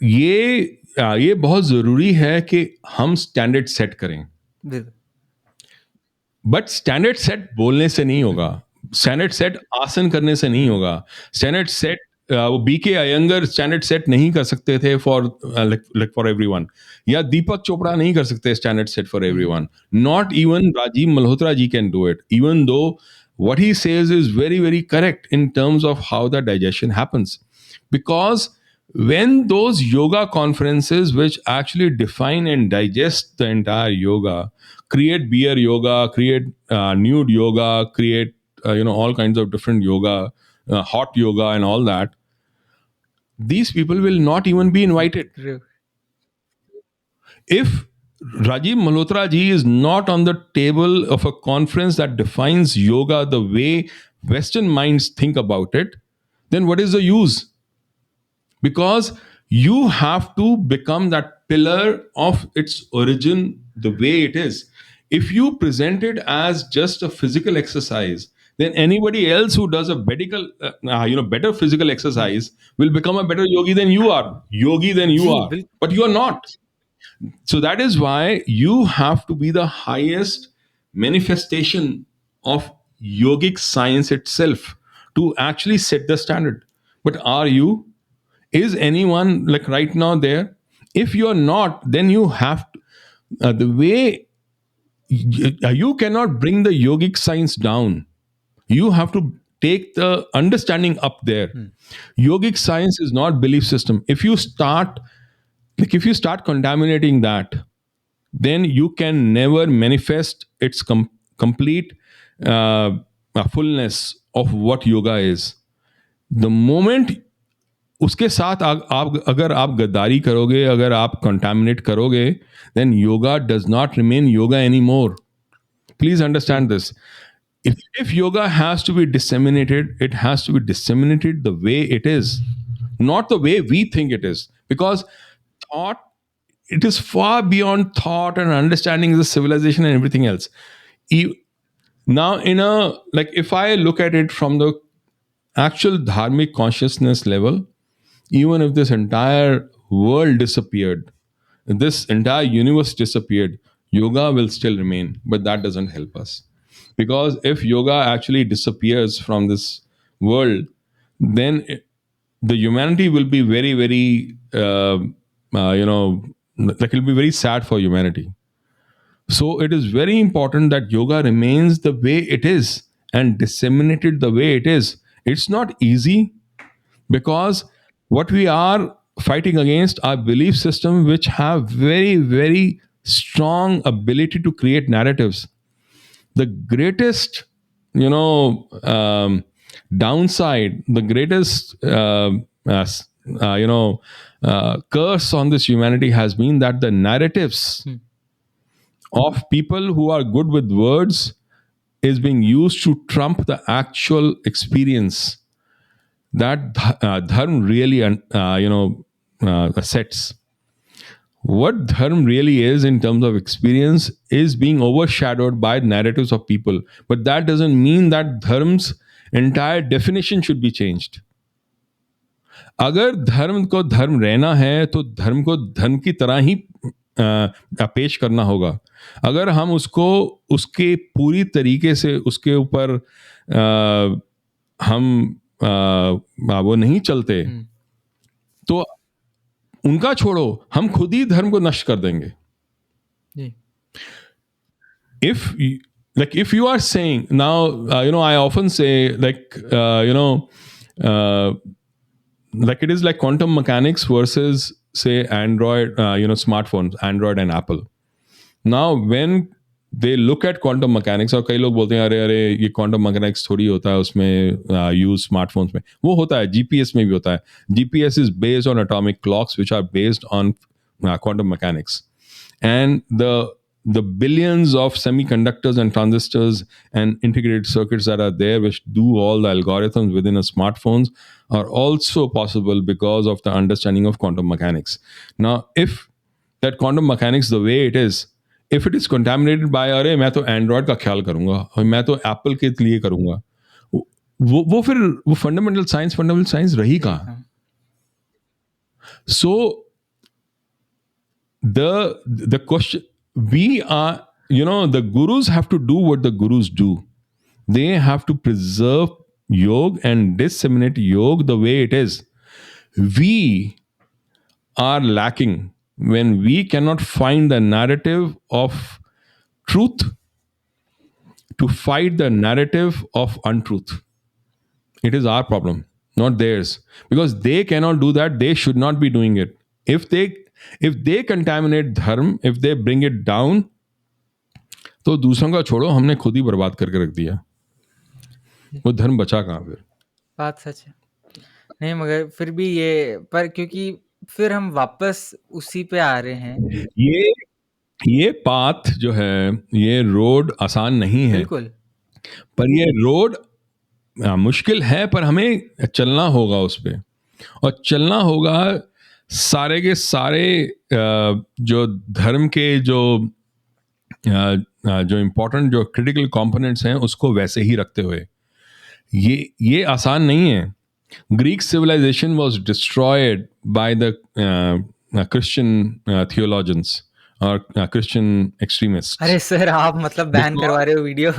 ये बहुत जरूरी है कि हम standard set करें. बिल्कुल। बट स्टैंडर्ड सेट बोलने से नहीं होगा. स्टैंडर्ड सेट आसन करने से नहीं होगा. स्टैंडर्ड सेट वो बी के अयंगर स्टैंडर्ड सेट नहीं कर सकते थे फॉर लाइक फॉर एवरीवन, या दीपक चोपड़ा नहीं कर सकते standard set for everyone. Not even Rajiv Malhotra ji can do it, even though what he says is very very correct in terms of how the digestion happens, because when those yoga conferences which actually define and digest the entire yoga, create beer yoga, create nude yoga, create all kinds of different yoga, hot yoga and all that, these people will not even be invited. If Rajiv Malhotra ji is not on the table of a conference that defines yoga the way Western minds think about it, then what is the use? Because you have to become that pillar of its origin the way it is. If you present it as just a physical exercise, then anybody else who does a better physical exercise will become a better yogi than you are, yogi than you जी are, बिल्कुल। but you are not. So that is why you have to be the highest manifestation of yogic science itself to actually set the standard. But are you? Is anyone like right now there? If you are not, then you have to, the way you cannot bring the yogic science down. You have to take the understanding up there. Hmm, Yogic science is not belief system. If you start contaminating that, then you can never manifest its complete uh, fullness of what yoga is. The moment उसके साथ आप अगर आप गद्दारी करोगे, अगर आप contaminate करोगे, then yoga does not remain yoga anymore. Please understand बिल्कुल। this. If yoga has to be disseminated, it has to be disseminated the way it is, not the way we think it is. Because thought, it is far beyond thought and understanding the civilization and everything else. E- Now, if I look at it from the actual dharmic consciousness level, even if this entire world disappeared, this entire universe disappeared, yoga will still remain. But that doesn't help us. Because if yoga actually disappears from this world, then the humanity will be very, very, like it'll be very sad for humanity. So it is very important that yoga remains the way it is and disseminated the way it is. It's not easy, because what we are fighting against are belief systems which have very very strong ability to create narratives. The greatest you know downside, the greatest curse on this humanity has been that the narratives hmm, of people who are good with words is being used to trump the actual experience that dharma really sets. What dharma really is in terms of experience is being overshadowed by narratives of people, but that doesn't mean that dharma's entire definition should be changed. अगर धर्म को धर्म रहना है तो धर्म को धर्म की तरह ही पेश करना होगा. अगर हम उसको उसके पूरी तरीके से उसके ऊपर हम वो नहीं चलते, हम्म, तो उनका छोड़ो, हम खुद ही धर्म को नष्ट कर देंगे. जी If like if you are saying now, I often say, like, uh, like it is like quantum mechanics versus say Android, smartphones, Android and Apple. Now when they look at quantum mechanics, और कई लोग बोलते हैं अरे अरे ये quantum mechanics थोड़ी होता है उसमें, यूज स्मार्टफोन्स में, वो होता है, जीपीएस में भी होता है. GPS is based on atomic clocks which are based on quantum mechanics, and the billions of semiconductors and transistors and integrated circuits that are there which do all the algorithms within a smartphones are also possible because of the understanding of quantum mechanics. Now if that quantum mechanics the way it is, if it is contaminated by अरे मैं तो Android का ख्याल करूंगा और मैं तो Apple के लिए करूंगा, वो फिर वो फंडामेंटल साइंस रही जी कहाँ? हाँ. So the question, we are, the gurus have to do what the gurus do. They have to preserve yoga and disseminate yoga the way it is. We are lacking when we cannot find the narrative of truth to fight the narrative of untruth. It is our problem, not theirs, because they cannot do that. They should not be doing it. If they contaminate dharma, if they bring it down, तो दूसरों का छोड़ो, हमने खुद ही बर्बाद करके रख दिया. वो धर्म बचा कहाँ फिर? बात सच है. नहीं मगर फिर भी ये, पर क्योंकि फिर हम वापस उसी पे आ रहे हैं. ये पाथ जो है, ये रोड आसान नहीं है, बिल्कुल. पर ये रोड मुश्किल है, पर हमें चलना होगा उस पे, और चलना होगा सारे के सारे जो धर्म के जो इम्पोर्टेंट जो क्रिटिकल कंपोनेंट्स हैं उसको वैसे ही रखते हुए. ये आसान नहीं है. Greek civilization was destroyed by the Christian theologians or Christian extremists. अरे सर आप मतलब बैन करवा Because, रहे हो video.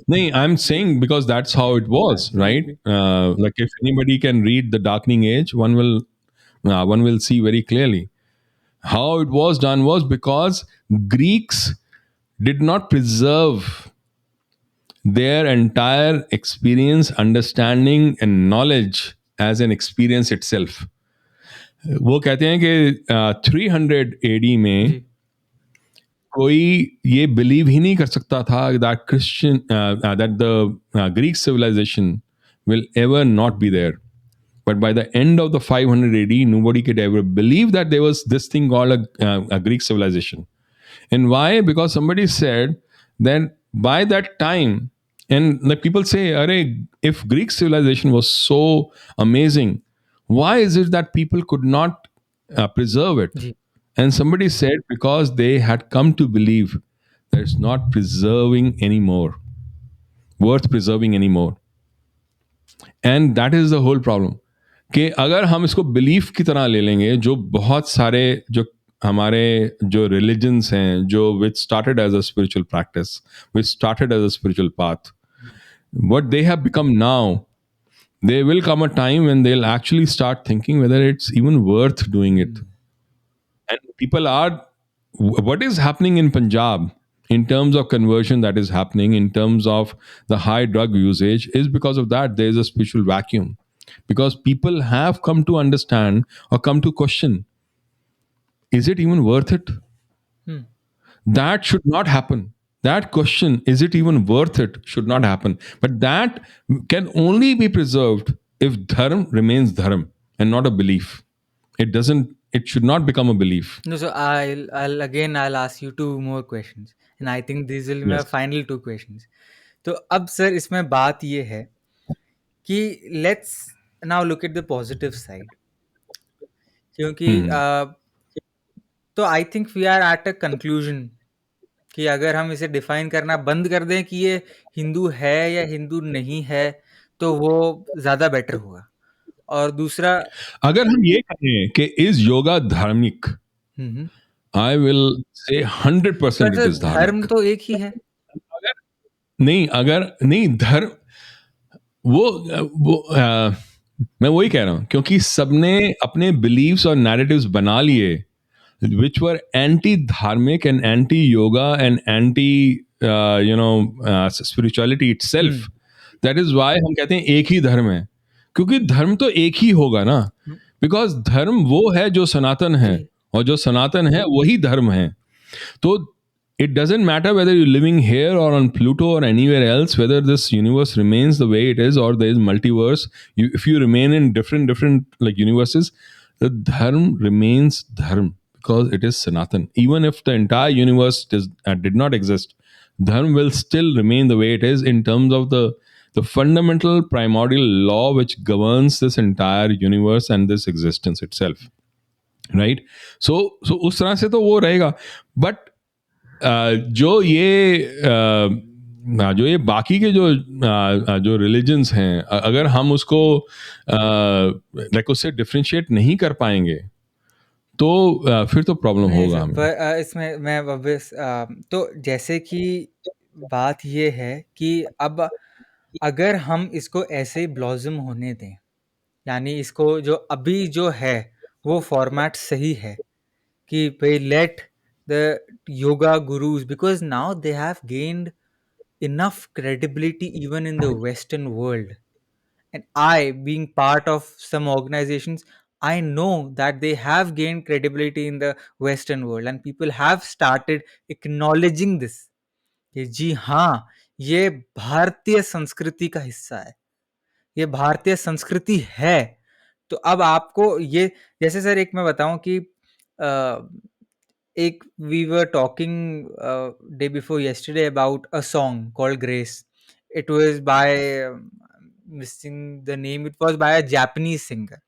no, I'm saying because that's how it was, जी right? जी. Like if anybody can read the Darkening Age, one will see very clearly how it was done was because Greeks did not preserve their entire experience, understanding, and knowledge as an experience itself. वो कहते हैं कि 300 AD में जी कोई ये believe ही नहीं कर सकता था that the Greek civilization will ever not be there. But by the end of the 500 AD, nobody could ever believe that there was this thing called a Greek civilization. And why? Because somebody said that by that time, and like people say, Array, if Greek civilization was so amazing, why is it that people could not preserve it? Ji. And somebody said, because they had come to believe that it's not preserving anymore, worth preserving anymore. And that is the whole problem. कि अगर हम इसको belief की तरह ले लेंगे, जो बहुत सारे जो हमारे जो रिलीजन्स हैं, जो which started as a spiritual practice, which started as a spiritual path, what they have become now, there will come a time when they'll actually start thinking whether it's even worth doing it. And people are, what is happening in Punjab in terms of conversion that is happening, in terms of the high drug usage, is because of that. There is a spiritual vacuum. Because people have come to understand or come to question, is it even worth it? That should not happen. That question, is it even worth it, should not happen. But that can only be preserved if dharma remains dharma and not a belief. It should not become a belief. No, so I'll ask you two more questions, and I think these will be my Yes. final two questions. तो अब sir इसमें बात ये है कि let's now look at the positive side, क्योंकि Hmm. तो I think we are at a conclusion कि अगर हम इसे डिफाइन करना बंद कर दें कि ये हिंदू है या हिंदू नहीं है, तो वो ज़्यादा बेटर होगा. और दूसरा, अगर हम ये कहें कि इज योगा धार्मिक, हम्म, आई विल से 100% पर इट सर इज धर्म धार्मिक. तो एक ही है. अगर नहीं धर्म, वो मैं वही कह रहा हूं, क्योंकि सबने अपने बिलीव्स और नैरेटिव्स बना लिए which were anti dharmic and anti yoga and anti spirituality itself. Hmm, That is why हम कहते हैं एक ही धर्म है, क्योंकि धर्म तो एक ही होगा ना, हुँ, बिकॉज धर्म वो है जो सनातन है, जी, और जो सनातन है वही धर्म है. So it doesn't matter whether you're living here or on Pluto or anywhere else, whether this universe remains the way it is or there is multiverse. If you remain in different like universes, the dharma remains dharma because it is Sanatan. Even if the entire universe did not exist, dharma will still remain the way it is in terms of the fundamental primordial law which governs this entire universe and this existence itself. Right. So उस तरह से तो वो रहेगा. But जो ये जो ये बाकी के जो रिलीजन्स हैं, अगर हम उसको लाइक उससे डिफ्रेंशिएट नहीं कर पाएंगे, तो फिर तो प्रॉब्लम नहीं होगा सर, हमें. पर इसमें मैं तो जैसे कि बात ये है कि अब अगर हम इसको ऐसे ही ब्लॉसम होने दें, यानी इसको जो अभी जो है, वो फॉर्मेट सही है कि भई let the yoga gurus, because now they have gained enough credibility even in the Western world. And I, being part of some organizations, I know that they have gained credibility in the Western world, and people have started acknowledging this कि जी हाँ, ये भारतीय संस्कृति का हिस्सा है, ये भारतीय संस्कृति है. तो अब आपको ये, जैसे सर एक मैं बताऊं कि अ, एक we were talking day before yesterday about a song called Grace. It was by missing the name. It was by a Japanese singer.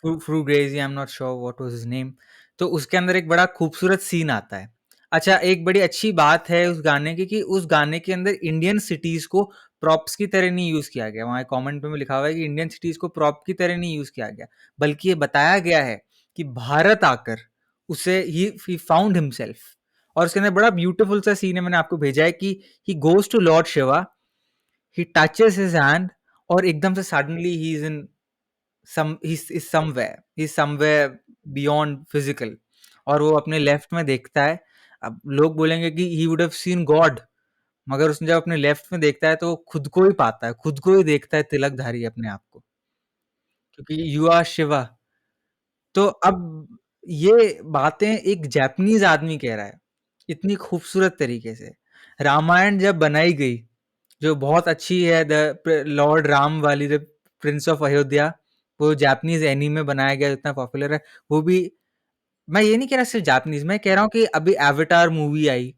फ्रूगेजी, I am not sure what was his name. तो उसके अंदर एक बड़ा खूबसूरत scene आता है. अच्छा, एक बड़ी अच्छी बात है उस गाने की कि उस गाने के अंदर इंडियन सिटीज को प्रॉप्स की तरह नहीं यूज किया गया. वहां कमेंट में लिखा हुआ है कि इंडियन सिटीज को प्रॉप की तरह नहीं यूज किया गया, बल्कि ये बताया गया है कि भारत आकर उसे ही फाउंड हिमसेल्फ. और उसके अंदर बड़ा ब्यूटीफुल सा सीन है, मैंने आपको भेजा है कि he goes to Lord Shiva, he touches his hand, और एकदम से suddenly he is in he's somewhere beyond physical. और वो अपने लेफ्ट में देखता है. अब लोग बोलेंगे कि he would have seen God, मगर उसने जब अपने लेफ्ट में देखता है तो वो खुद को ही पाता है, खुद को ही देखता है तिलकधारी अपने आप को, क्योंकि यू आर शिवा. तो अब ये बातें एक जापानीज आदमी कह रहा है इतनी खूबसूरत तरीके से. रामायण जब बनाई गई, जो बहुत अच्छी है, द लॉर्ड राम वाली, द प्रिंस ऑफ अयोध्या, वो जापानीज एनीमे बनाया गया, इतना पॉपुलर है वो भी. मैं ये नहीं कह रहा सिर्फ जापानीज, मैं कह रहा हूँ कि अभी एवेटार मूवी आई,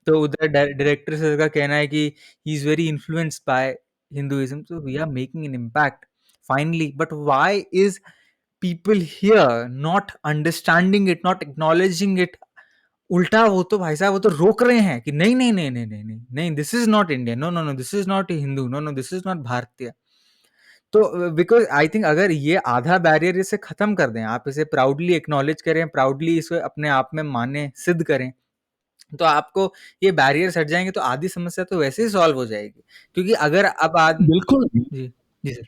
तो उधर डायरेक्टर सर का कहना है कि he is very influenced by Hinduism, so we are making an impact finally. But why is people here not understanding it, not acknowledging it? उल्टा वो तो भाई साहब वो तो रोक रहे हैं कि नहीं नहीं नहीं नहीं नहीं नहीं नहीं, this is not Indian, no no no, this is not Hindu, no no, this is not Bharatiya. तो बिकॉज आई थिंक अगर ये आधा बैरियर इसे खत्म कर दें, आप इसे प्राउडली एक्नॉलेज करें, प्राउडली इसे अपने आप में माने, सिद्ध करें, तो आपको ये बैरियर हट जाएंगे, तो आधी समस्या तो वैसे ही सॉल्व हो जाएगी. क्योंकि अगर अब आज, बिल्कुल. जी जी सर,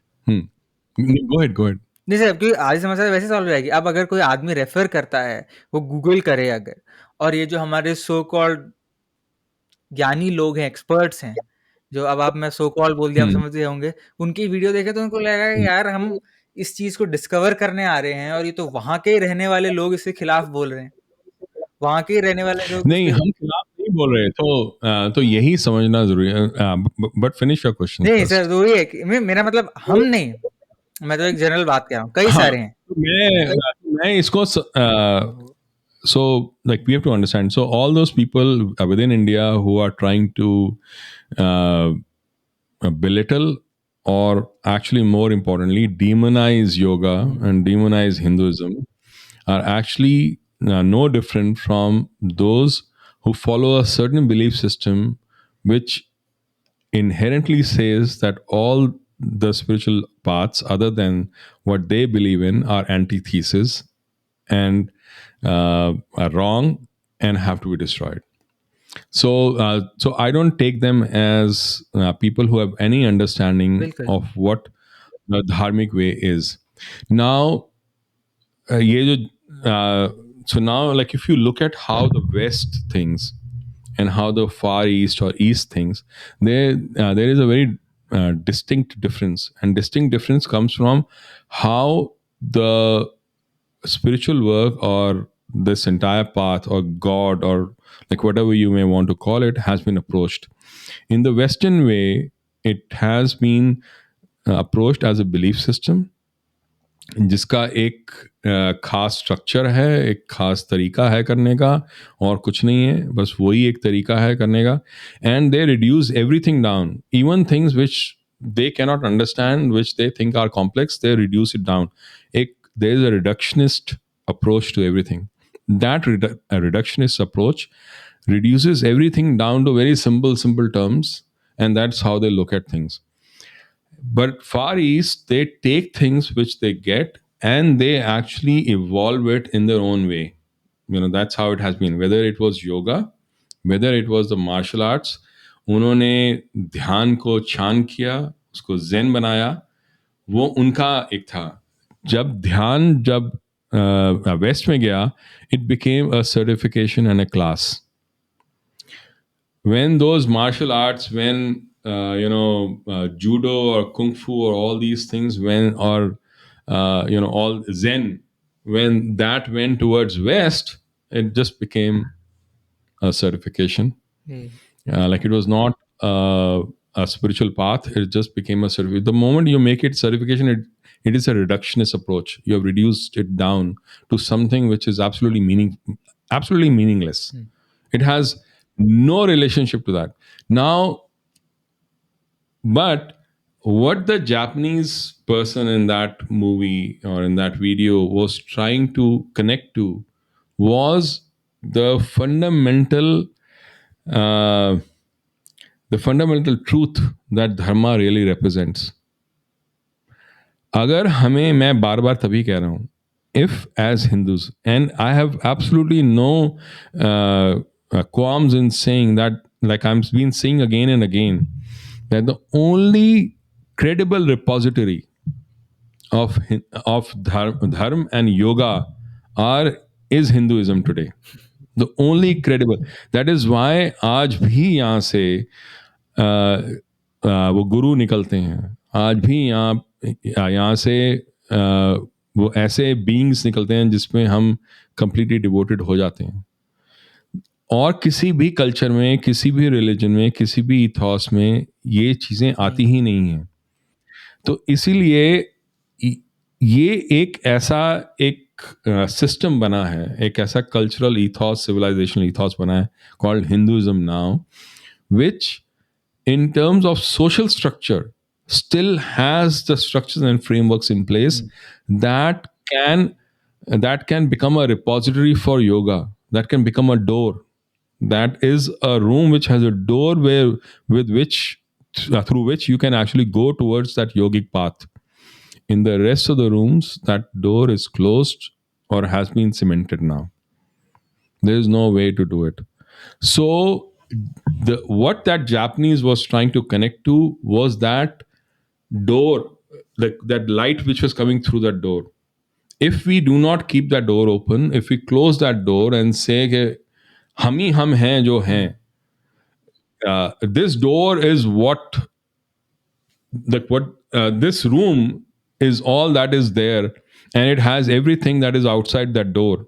गो हेड, गो हेड. नहीं सर, क्योंकि आधी समस्या तो वैसे सॉल्व हो जाएगी. अब अगर कोई आदमी रेफर करता है, वो गूगल करे अगर, और ये जो हमारे सो कॉल्ड ज्ञानी लोग हैं, एक्सपर्ट्स हैं, जो अब आप, मैं सो कॉल बोल दिया, आप समझते होंगे, उनकी वीडियो देखे तो उनको लगेगा कि यार हम इस चीज को डिस्कवर करने आ रहे हैं, और ये तो वहां के ही रहने वाले लोग इसके खिलाफ बोल रहे हैं, वहां के ही रहने वाले लोग नहीं, इसके. हम खिलाफ नहीं बोल रहे, तो यही समझना जरूरी है. बट फिनिश योर क्वेश्चन नहीं सर, फर्स्ट. तो वही है कि मेरा मतलब हम नहीं, मैं तो एक जनरल बात कर रहा हूँ, कई हाँ, सारे हैं. तो मैं इसको so like we have to understand, so all those people within India who are trying to uh, belittle or actually more importantly demonize yoga and demonize Hinduism are actually no different from those who follow a certain belief system which inherently says that all the spiritual paths other than what they believe in are antithesis and are wrong and have to be destroyed. So I don't take them as people who have any understanding बिल्कुल. of what the dharmic way is. Now, ये जो so now, like if you look at how the West thinks, and how the Far East or East thinks, there is a very distinct difference, and distinct difference comes from how the spiritual work or this entire path or God or like whatever you may want to call it has been approached. In the Western way, it has been approached as a belief system जिसका एक खास structure है, एक खास तरीका है करने का, और कुछ नहीं है, बस वही एक तरीका है करने का. And they reduce everything down, even things which they cannot understand, which they think are complex, they reduce it down. There is a reductionist approach to everything. That a reductionist approach reduces everything down to very simple terms, and that's how they look at things. But Far East, they take things which they get and they actually evolve it in their own way. That's how it has been. Whether it was yoga, whether it was the martial arts, उन्होंने ध्यान को छान किया, उसको zen बनाया. वो उनका एक था. जब वेस्ट में गया, it became a certification and a class. When those martial arts, when judo or kung fu or all these things, when or all zen, when that went towards west, it just became a certification. Like it was not a spiritual path, it just became a certificate. The moment you make it certification, it is a reductionist approach. You have reduced it down to something which is absolutely meaningless. It has no relationship to that. Now, but what the Japanese person in that movie or in that video was trying to connect to was the uh, fundamental truth that dharma really represents. अगर हमें, मैं बार बार तभी कह रहा हूँ, if as Hindus, and I have absolutely no qualms in saying that, like I'm been saying again and again, that the only credible repository of dharma and yoga is Hinduism today. The only credible. That is why आज भी यहाँ से वो गुरु निकलते हैं. आज भी यहाँ से वो ऐसे बीइंग्स निकलते हैं जिसमें हम कंप्लीटली डिवोटेड हो जाते हैं. और किसी भी कल्चर में, किसी भी रिलीजन में, किसी भी इथॉस में ये चीज़ें आती ही नहीं हैं. तो इसीलिए ये एक सिस्टम बना है, एक ऐसा कल्चरल इथॉस, सिविलाइजेशनल इथॉस बना है, called Hinduism now, which in terms of social structure still has the structures and frameworks in place that can become a repository for yoga, that can become a door, that is a room which has a door through which you can actually go towards that yogic path. In the rest of the rooms, that door is closed or has been cemented now. There is no way to do it. So what that Japanese was trying to connect to was that door, like that light which was coming through that door. If we do not keep that door open, if we close that door and say कि हम ही हम हैं जो हैं, this door is what this room is all that is there, and it has everything that is outside that door.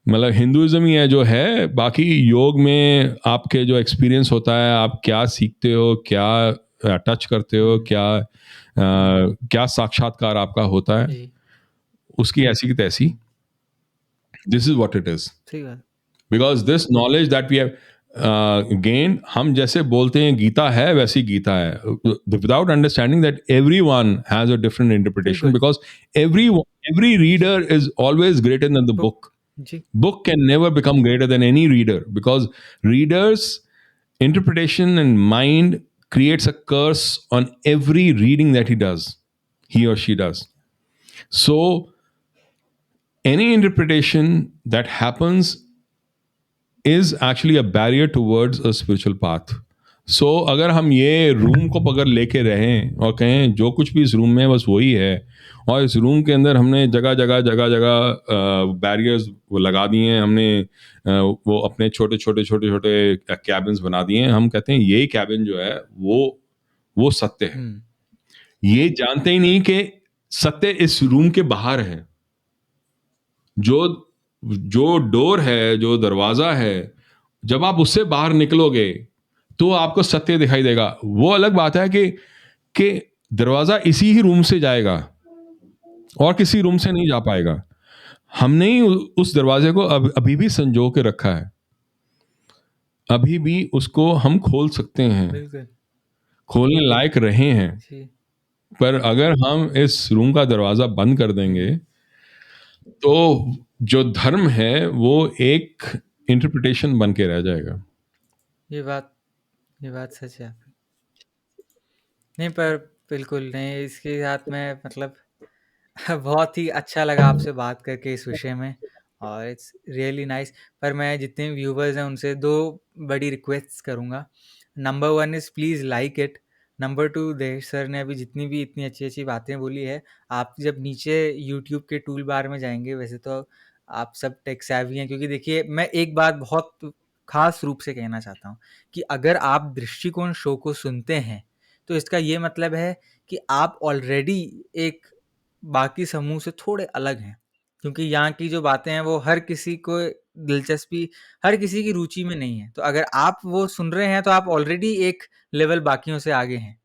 मतलब Hinduism ही है जो है. बाकी योग में आपके जो एक्सपीरियंस होता है, आप क्या सीखते हो, क्या टच करते हो, क्या साक्षात्कार आपका होता है, उसकी ऐसी की तैसी. This is what it is. Because this knowledge that we have gained, हम जैसे बोलते हैं गीता है, वैसी गीता है, without understanding that everyone has a different interpretation, because every reader is always greater than the book. Book can never become greater than any reader, because readers interpretation and mind creates a curse on every reading that he or she does. So any interpretation that happens is actually a barrier towards a spiritual path. सो अगर हम ये room को पकड़ लेके रहें और कहें जो कुछ भी इस रूम में है बस वही है, और इस रूम के अंदर हमने जगह जगह जगह जगह बैरियर्स वो लगा दिए हैं, हमने वो अपने छोटे छोटे छोटे छोटे कैबिन्स बना दिए हैं, हम कहते हैं ये कैबिन जो है वो सत्य है। हम्म। ये जानते ही नहीं कि सत्य इस रूम के बाहर है। जो जो डोर है, जो दरवाजा है, जब आप उससे बाहर निकलोगे तो आपको सत्य दिखाई देगा। वो अलग बात है कि दरवाजा इसी ही रूम से जाएगा और किसी रूम से नहीं जा पाएगा। हमने ही उस दरवाजे को अभी भी संजो के रखा है, अभी भी उसको हम खोल सकते हैं, बिल्कुल। खोलने लायक रहे हैं। जी। पर अगर हम इस रूम का दरवाजा बंद कर देंगे हम्म। तो जो धर्म है वो एक इंटरप्रिटेशन बन के रह जाएगा। ये बात ये बात सच है आपकी। नहीं, पर बिल्कुल नहीं, इसके साथ में मतलब बहुत ही अच्छा लगा आपसे बात करके इस विषय में, और इट्स रियली नाइस। पर मैं जितने व्यूवर्स हैं उनसे दो बड़ी रिक्वेस्ट करूँगा। Number one is please like it. Number two, देश सर ने अभी जितनी भी इतनी अच्छी अच्छी बातें बोली है, आप जब नीचे यूट्यूब के टूल बार में जाएंगे, वैसे तो आप सब टेक savvy हैं, क्योंकि देखिए मैं एक बात बहुत खास रूप से कहना चाहता हूँ कि अगर आप दृष्टिकोण शो को सुनते हैं तो इसका ये मतलब है कि आप ऑलरेडी एक बाकी समूह से थोड़े अलग हैं, क्योंकि यहाँ की जो बातें हैं वो हर किसी को दिलचस्पी, हर किसी की रुचि में नहीं है। तो अगर आप वो सुन रहे हैं तो आप ऑलरेडी एक लेवल बाकियों से आगे हैं।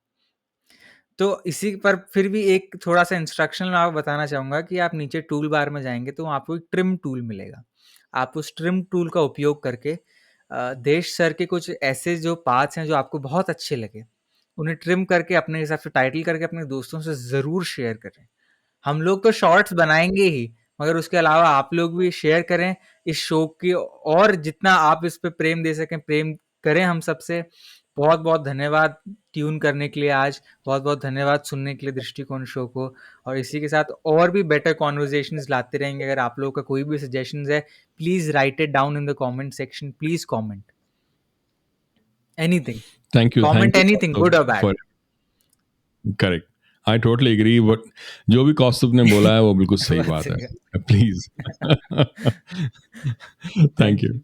तो इसी पर फिर भी एक थोड़ा सा इंस्ट्रक्शन मैं आपको बताना चाहूँगा कि आप नीचे टूल बार में जाएंगे तो आपको एक ट्रिम टूल मिलेगा। आप उस ट्रिम टूल का उपयोग करके देश सर के कुछ ऐसे जो पार्ट्स हैं जो आपको बहुत अच्छे लगे, उन्हें ट्रिम करके अपने हिसाब से टाइटल करके अपने दोस्तों से ज़रूर शेयर करें। हम लोग तो शॉर्ट्स बनाएंगे ही, मगर उसके अलावा आप लोग भी शेयर करें इस शो की, और जितना आप इस पे प्रेम दे सकें प्रेम करें हम सबसे। बहुत बहुत धन्यवाद ट्यून करने के लिए आज, बहुत बहुत धन्यवाद सुनने के लिए दृष्टिकोण शो को। और इसी के साथ और भी बेटर कॉन्वर्जेशंस लाते रहेंगे। अगर आप लोगों का कोई भी सजेशंस है, please write it down in the comment section. Please comment anything, thank comment you anything good और bad. For correct. I totally agree, but जो भी कौस्तुभ ने बोला है वो बिल्कुल सही बात बात सही है। है। Please. Thank thank you. You.